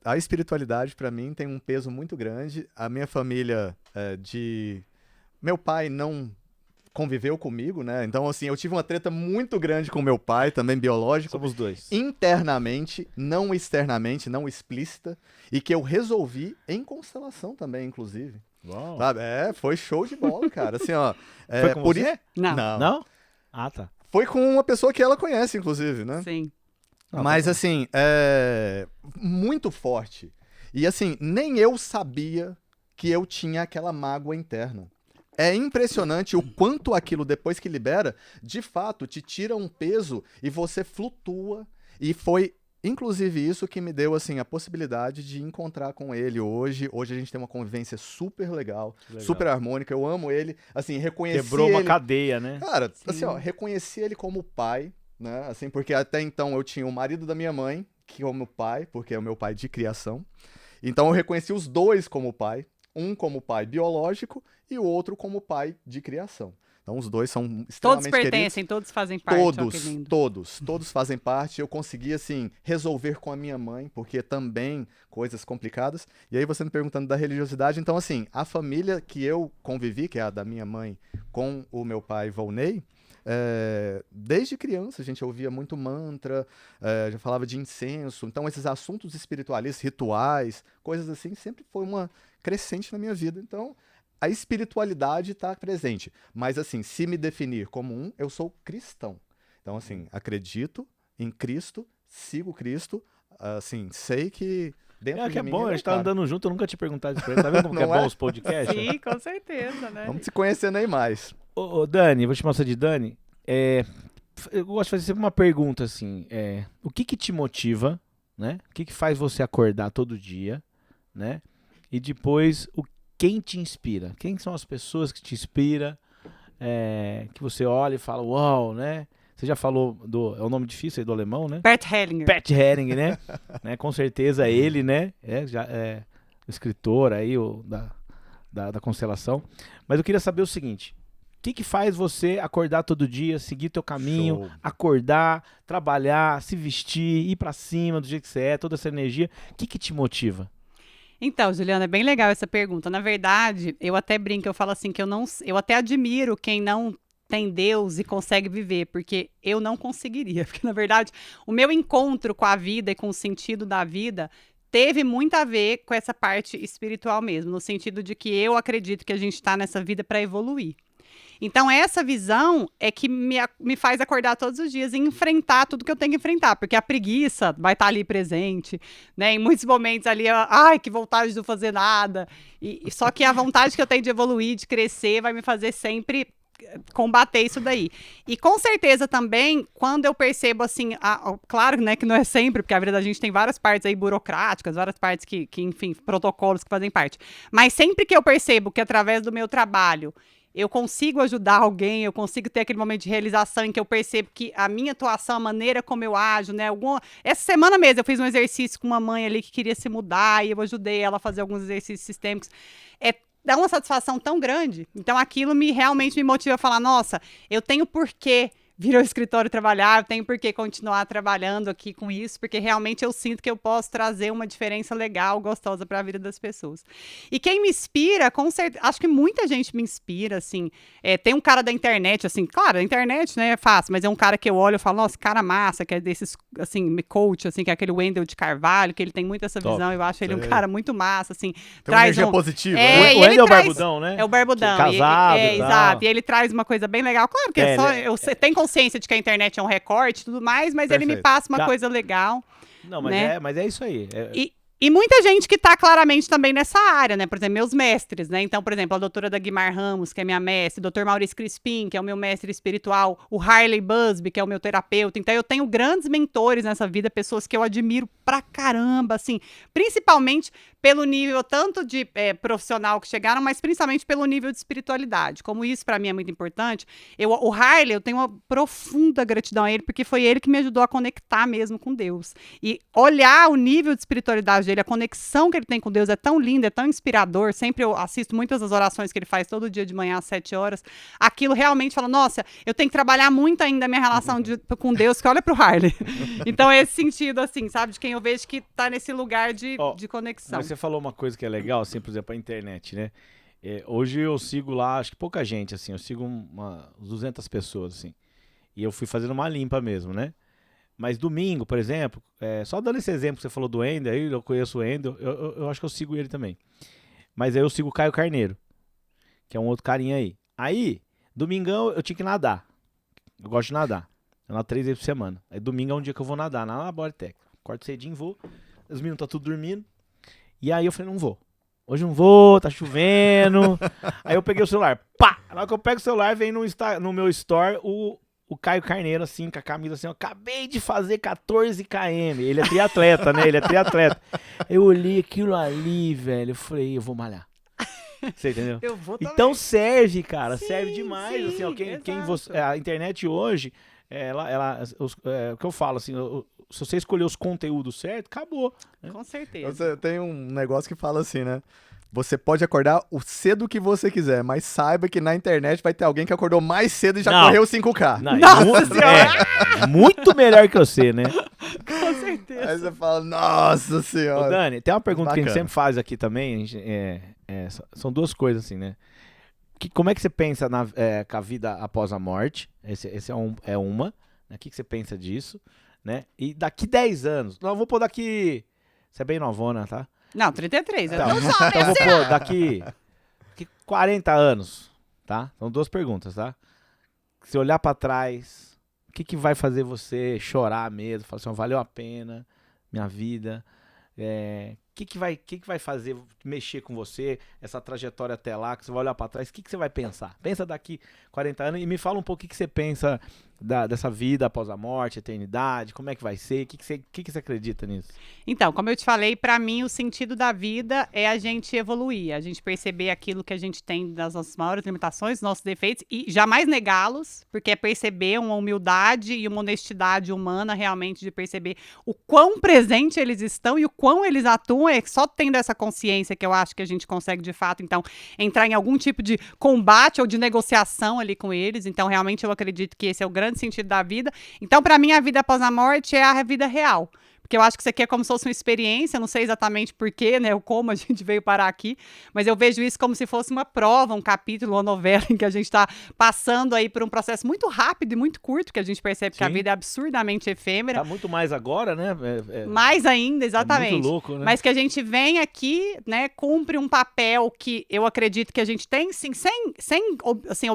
A espiritualidade, pra mim, tem um peso muito grande. A minha família meu pai não conviveu comigo, né? Então, assim, eu tive uma treta muito grande com meu pai, também biológico. Somos dois. Internamente, não externamente, não explícita. E que eu resolvi em constelação também, inclusive. Uau. Sabe? Foi show de bola, cara. Assim, ó. Foi com você? Não. Ah, tá. Foi com uma pessoa que ela conhece, inclusive, né? Sim. Mas, assim, muito forte. E, assim, nem eu sabia que eu tinha aquela mágoa interna. É impressionante o quanto aquilo, depois que libera, de fato, te tira um peso e você flutua. E foi, inclusive, isso que me deu, assim, a possibilidade de encontrar com ele hoje. Hoje a gente tem uma convivência super legal, super harmônica. Eu amo ele. Assim, reconheci Quebrou uma ele... cadeia, né? Cara, assim, ó, reconheci ele como pai, né? Assim, porque até então eu tinha o marido da minha mãe, que é o meu pai, porque é o meu pai de criação. Então eu reconheci os dois como pai. Um como pai biológico e o outro como pai de criação. Então os dois são extremamente todos pertencem, queridos. todos fazem parte. Todos fazem parte. Eu consegui, assim, resolver com a minha mãe, porque também coisas complicadas. E aí você me perguntando da religiosidade, então, assim, a família que eu convivi, que é a da minha mãe, com o meu pai Volney, desde criança a gente ouvia muito mantra, já falava de incenso. Então esses assuntos espiritualistas, rituais, coisas assim, sempre foi uma crescente na minha vida. Então a espiritualidade está presente. Mas, assim, se me definir como eu sou cristão. Então, assim, acredito em Cristo, sigo Cristo, assim, sei que dentro de mim... É bom, a gente tá andando junto, eu nunca te perguntado isso pra ele. Tá vendo como que é bom os podcasts? Sim, com certeza, né? Vamos se conhecendo aí mais. Ô, Dani, vou te chamar você de Dani. Eu gosto de fazer sempre uma pergunta, assim. O que te motiva, né? O que faz você acordar todo dia, né? E depois, quem te inspira? Quem são as pessoas que te inspiram? Que você olha e fala, uau, né? Você já falou é um nome difícil aí do alemão, né? Bert Hellinger. Bert Hellinger, né? Com certeza ele, né? Já é escritor aí da constelação. Mas eu queria saber o seguinte. O que faz você acordar todo dia, seguir teu caminho, acordar, trabalhar, se vestir, ir pra cima do jeito que você é, toda essa energia? O que te motiva? Então, Juliana, é bem legal essa pergunta. Na verdade, eu até brinco, eu falo assim, que eu até admiro quem não tem Deus e consegue viver, porque eu não conseguiria. Porque, na verdade, o meu encontro com a vida e com o sentido da vida teve muito a ver com essa parte espiritual mesmo, no sentido de que eu acredito que a gente está nessa vida para evoluir. Então, essa visão é que me faz acordar todos os dias e enfrentar tudo que eu tenho que enfrentar, porque a preguiça vai estar ali presente, né? Em muitos momentos ali, que vontade de não fazer nada. Só que a vontade que eu tenho de evoluir, de crescer, vai me fazer sempre combater isso daí. E com certeza também, quando eu percebo assim, claro, né, que não é sempre, porque a vida da gente tem várias partes aí burocráticas, várias partes que enfim, protocolos que fazem parte. Mas sempre que eu percebo que através do meu trabalho eu consigo ajudar alguém, eu consigo ter aquele momento de realização em que eu percebo que a minha atuação, a maneira como eu ajo, né? Essa semana mesmo eu fiz um exercício com uma mãe ali que queria se mudar e eu ajudei ela a fazer alguns exercícios sistêmicos. Dá uma satisfação tão grande. Então aquilo realmente me motiva a falar, nossa, eu tenho porquê vir ao escritório trabalhar, eu tenho por que continuar trabalhando aqui com isso, porque realmente eu sinto que eu posso trazer uma diferença legal, gostosa para a vida das pessoas. E quem me inspira, com certeza, acho que muita gente me inspira, assim, tem um cara da internet, assim, claro, a internet, né, é fácil, mas é um cara que eu olho e falo, nossa, cara massa, que é desses, assim, me coach, assim, que é aquele Wendel de Carvalho, que ele tem muito essa visão, eu acho ele um cara muito massa, assim. Tem uma energia positiva, O né? Wendel é o barbudão, né? É o barbudão. Casado, exato. E ele traz uma coisa bem legal. Claro que eu tenho consciência de que a internet é um recorte e tudo mais, mas ele me passa uma coisa legal. Não, né? Mas é isso aí. E muita gente que está claramente também nessa área, né? Por exemplo, meus mestres, né? Então, por exemplo, a doutora Dagmar Ramos, que é minha mestre, o Dr. Maurício Crispim, que é o meu mestre espiritual, o Harley Busby, que é o meu terapeuta. Então, eu tenho grandes mentores nessa vida, pessoas que eu admiro pra caramba, assim, principalmente pelo nível tanto de profissional que chegaram, mas principalmente pelo nível de espiritualidade. Como isso para mim é muito importante, o Harley, eu tenho uma profunda gratidão a ele, porque foi ele que me ajudou a conectar mesmo com Deus. E olhar o nível de espiritualidade dele, a conexão que ele tem com Deus é tão linda, é tão inspirador. Sempre eu assisto muitas das orações que ele faz todo dia de manhã às 7 horas. Aquilo realmente fala, nossa, eu tenho que trabalhar muito ainda a minha relação com Deus, que olha pro Harley. Então, esse sentido, assim, sabe, de quem eu vejo que tá nesse lugar de conexão. Mas você falou uma coisa que é legal, assim, por exemplo, a internet, né? Hoje eu sigo lá, acho que pouca gente, assim, eu sigo umas 200 pessoas, assim. E eu fui fazendo uma limpa mesmo, né? Mas domingo, por exemplo, só dando esse exemplo que você falou do Wendel, aí eu conheço o Wendel, eu acho que eu sigo ele também. Mas aí eu sigo o Caio Carneiro, que é um outro carinha aí. Aí, domingão, eu tinha que nadar. Eu gosto de nadar. Eu nado 3 vezes por semana. Aí domingo é um dia que eu vou nadar, na Laboritec. Acordo cedinho, vou. Os meninos estão tudo dormindo. E aí eu falei, não vou. Hoje não vou, tá chovendo. Aí eu peguei o celular, pá! Na hora que eu pego o celular, vem no meu store o Caio Carneiro, assim, com a camisa assim, eu acabei de fazer 14 km. Ele é triatleta, né? Ele é triatleta. Eu olhei aquilo ali, velho, eu falei, eu vou malhar. Você entendeu? Eu vou também. Então serve, cara, Sim, serve demais. sim, Assim, ó, a internet hoje, o que eu falo, assim, se você escolher os conteúdos certos, acabou. Né? Com certeza. Tem um negócio que fala assim, né? Você pode acordar o cedo que você quiser, mas saiba que na internet vai ter alguém que acordou mais cedo e já correu 5K. Nossa senhora! Muito melhor que você, né? Com certeza. Aí você fala, nossa senhora. Ô, Dani, tem uma pergunta que a gente Bacana. sempre faz aqui também. São duas coisas, assim, né? Como é que você pensa com a vida após a morte? Esse é uma. Né? O que você pensa disso? Né? E daqui 10 anos. Não, eu vou pôr daqui. Você é bem novona, tá? Não, 33. Então, Eu não sou então eu vou pôr daqui 40 anos, tá? São duas perguntas, tá? Se olhar pra trás, o que vai fazer você chorar mesmo? Falar assim, valeu a pena minha vida. O que vai fazer mexer com você, essa trajetória até lá, que você vai olhar pra trás, o que você vai pensar? Pensa daqui 40 anos e me fala um pouco o que você pensa dessa vida após a morte, eternidade, como é que vai ser, o que você acredita nisso? Então, como eu te falei, para mim o sentido da vida é a gente evoluir, a gente perceber aquilo que a gente tem das nossas maiores limitações, nossos defeitos e jamais negá-los, porque é perceber uma humildade e uma honestidade humana realmente de perceber o quão presente eles estão e o quão eles atuam, é só tendo essa consciência que eu acho que a gente consegue de fato, então, entrar em algum tipo de combate ou de negociação ali com eles, então realmente eu acredito que esse é o grande sentido da vida. Então, para mim, a vida após a morte é a vida real. Porque eu acho que isso aqui é como se fosse uma experiência, não sei exatamente porquê, né, ou como a gente veio parar aqui, mas eu vejo isso como se fosse uma prova, um capítulo, uma novela em que a gente está passando aí por um processo muito rápido e muito curto, que a gente percebe que a vida é absurdamente efêmera. Tá muito mais agora, né? Mais ainda, exatamente. É muito louco, né? Mas que a gente vem aqui, né, cumpre um papel que eu acredito que a gente tem, sim, sem assim,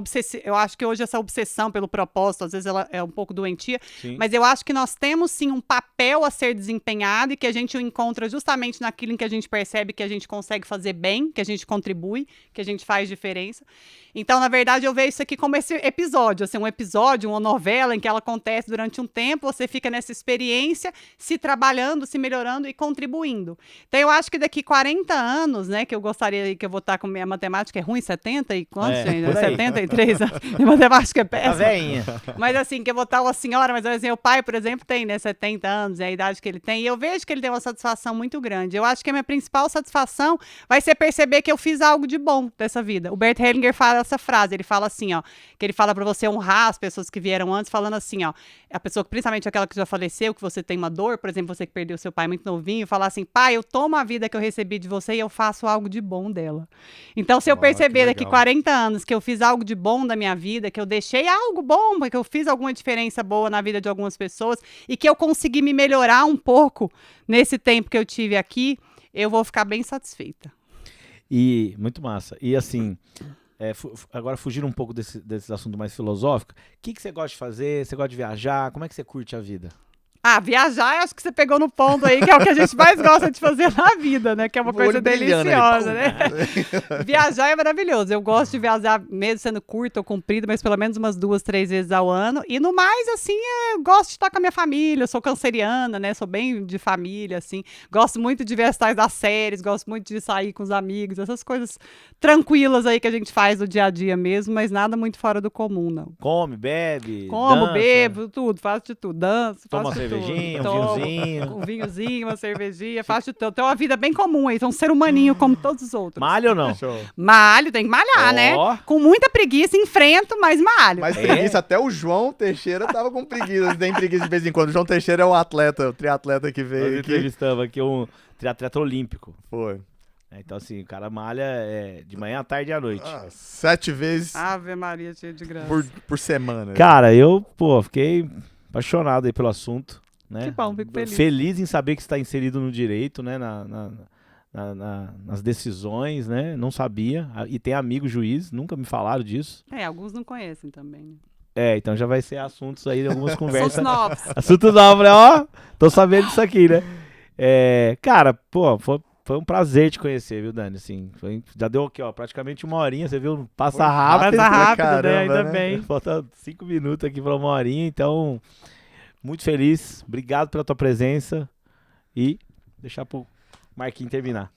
eu acho que hoje essa obsessão pelo propósito, às vezes ela é um pouco doentia, Sim. mas eu acho que nós temos, sim, um papel a ser desempenhado e que a gente o encontra justamente naquilo em que a gente percebe que a gente consegue fazer bem, que a gente contribui, que a gente faz diferença. Então, na verdade, eu vejo isso aqui como esse episódio, assim, um episódio, uma novela em que ela acontece durante um tempo, você fica nessa experiência, se trabalhando, se melhorando e contribuindo. Então, eu acho que daqui 40 anos, né, que eu gostaria, que eu vou estar com minha matemática é ruim, 70 e quantos, gente? por aí. 73 anos. Minha matemática é péssima. Tá veinha. Mas assim, que eu vou estar uma senhora, mas assim, meu pai, por exemplo, tem, né, 70 anos, é a idade que ele tem. E eu vejo que ele tem uma satisfação muito grande. Eu acho que a minha principal satisfação vai ser perceber que eu fiz algo de bom dessa vida. O Bert Hellinger fala essa frase, ele fala assim, ó, que ele fala pra você honrar as pessoas que vieram antes, falando assim, ó, a pessoa, principalmente aquela que já faleceu, que você tem uma dor, por exemplo, você que perdeu seu pai muito novinho, falar assim, pai, eu tomo a vida que eu recebi de você e eu faço algo de bom dela. Então, se eu perceber daqui 40 anos que eu fiz algo de bom da minha vida, que eu deixei algo bom, que eu fiz alguma diferença boa na vida de algumas pessoas e que eu consegui me melhorar um pouco nesse tempo que eu tive aqui, eu vou ficar bem satisfeita. E muito massa. E assim, agora fugindo um pouco desse assunto mais filosófico, o que você gosta de fazer? Você gosta de viajar? Como é que você curte a vida? Ah, viajar, acho que você pegou no ponto aí, que é o que a gente mais gosta de fazer na vida, né? Que é uma coisa deliciosa, né? Viajar é maravilhoso. Eu gosto de viajar, mesmo sendo curto ou comprido, mas pelo menos umas 2, 3 vezes ao ano. E no mais, assim, eu gosto de estar com a minha família. Eu sou canceriana, né? Sou bem de família, assim. Gosto muito de ver as tais das séries, gosto muito de sair com os amigos, essas coisas tranquilas aí que a gente faz no dia a dia mesmo, mas nada muito fora do comum, não. Come, bebe, Como, dança, bebo, tudo, faço de tudo. Danço, toma faço de tudo. cervejinha, um Tomo, vinhozinho. um vinhozinho, uma cervejinha, faço de tudo. Tem uma vida bem comum aí, sou um ser humaninho como todos os outros. Malha ou não? Malho, tem que malhar, né? Com muita preguiça, enfrento, mas malho. Mas preguiça, até o João Teixeira tava com preguiça, tem preguiça de vez em quando. O João Teixeira é o atleta, o triatleta que veio Nós aqui. entrevistamos aqui um triatleta olímpico. Foi. Então assim, o cara malha de manhã, à tarde e à noite. 7 vezes Ave Maria, cheio de graça. por semana. Cara, eu, fiquei apaixonado aí pelo assunto, né? Que bom, fico feliz. Feliz em saber que está inserido no direito, né? Nas decisões, né? Não sabia. E tem amigo juiz, nunca me falaram disso. Alguns não conhecem também, né? Então já vai ser assuntos aí, algumas conversas. Assuntos novos. Assuntos novos, né? Ó, tô sabendo disso aqui, né? Cara, foi um prazer te conhecer, viu, Dani? Assim, já deu aqui, ó, praticamente 1 horinha, você viu? Passa rápido. Passa rápido, caramba, né? Ainda né? bem. Falta 5 minutos aqui pra 1 horinha, então, muito feliz. Obrigado pela tua presença e deixar pro Marquinhos terminar.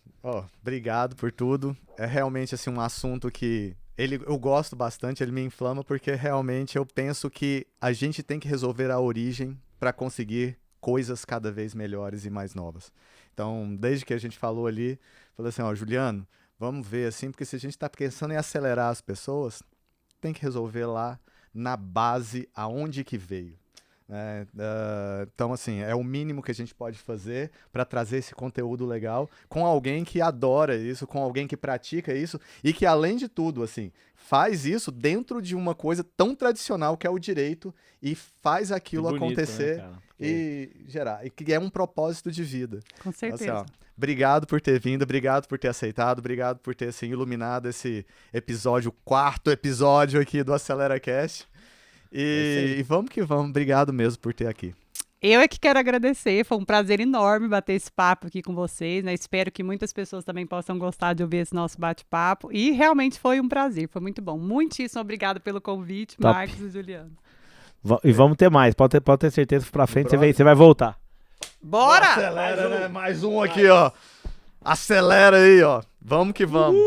Obrigado por tudo. É realmente assim um assunto que eu gosto bastante, ele me inflama porque realmente eu penso que a gente tem que resolver a origem para conseguir coisas cada vez melhores e mais novas. Então, desde que a gente falou ali, falei assim, Juliano, vamos ver assim, porque se a gente está pensando em acelerar as pessoas, tem que resolver lá na base aonde que veio. Então, assim, é o mínimo que a gente pode fazer para trazer esse conteúdo legal com alguém que adora isso, com alguém que pratica isso e que, além de tudo, assim, faz isso dentro de uma coisa tão tradicional que é o direito e faz aquilo acontecer, né, e gerar. E que é um propósito de vida. Com certeza. Assim, obrigado por ter vindo, obrigado por ter aceitado, obrigado por ter assim, iluminado esse episódio, o 4º episódio aqui do AceleraCast. E vamos que vamos. Obrigado mesmo por ter aqui. Eu é que quero agradecer, foi um prazer enorme bater esse papo aqui com vocês, né? Espero que muitas pessoas também possam gostar de ouvir esse nosso bate-papo. E realmente foi um prazer, foi muito bom. Muitíssimo obrigado pelo convite, Top. Marcos e Juliano. E vamos ter mais, pode ter certeza que pra frente você vai voltar. Bora! Acelera, né? Mais um aqui, ó. Acelera aí, ó. Vamos que vamos.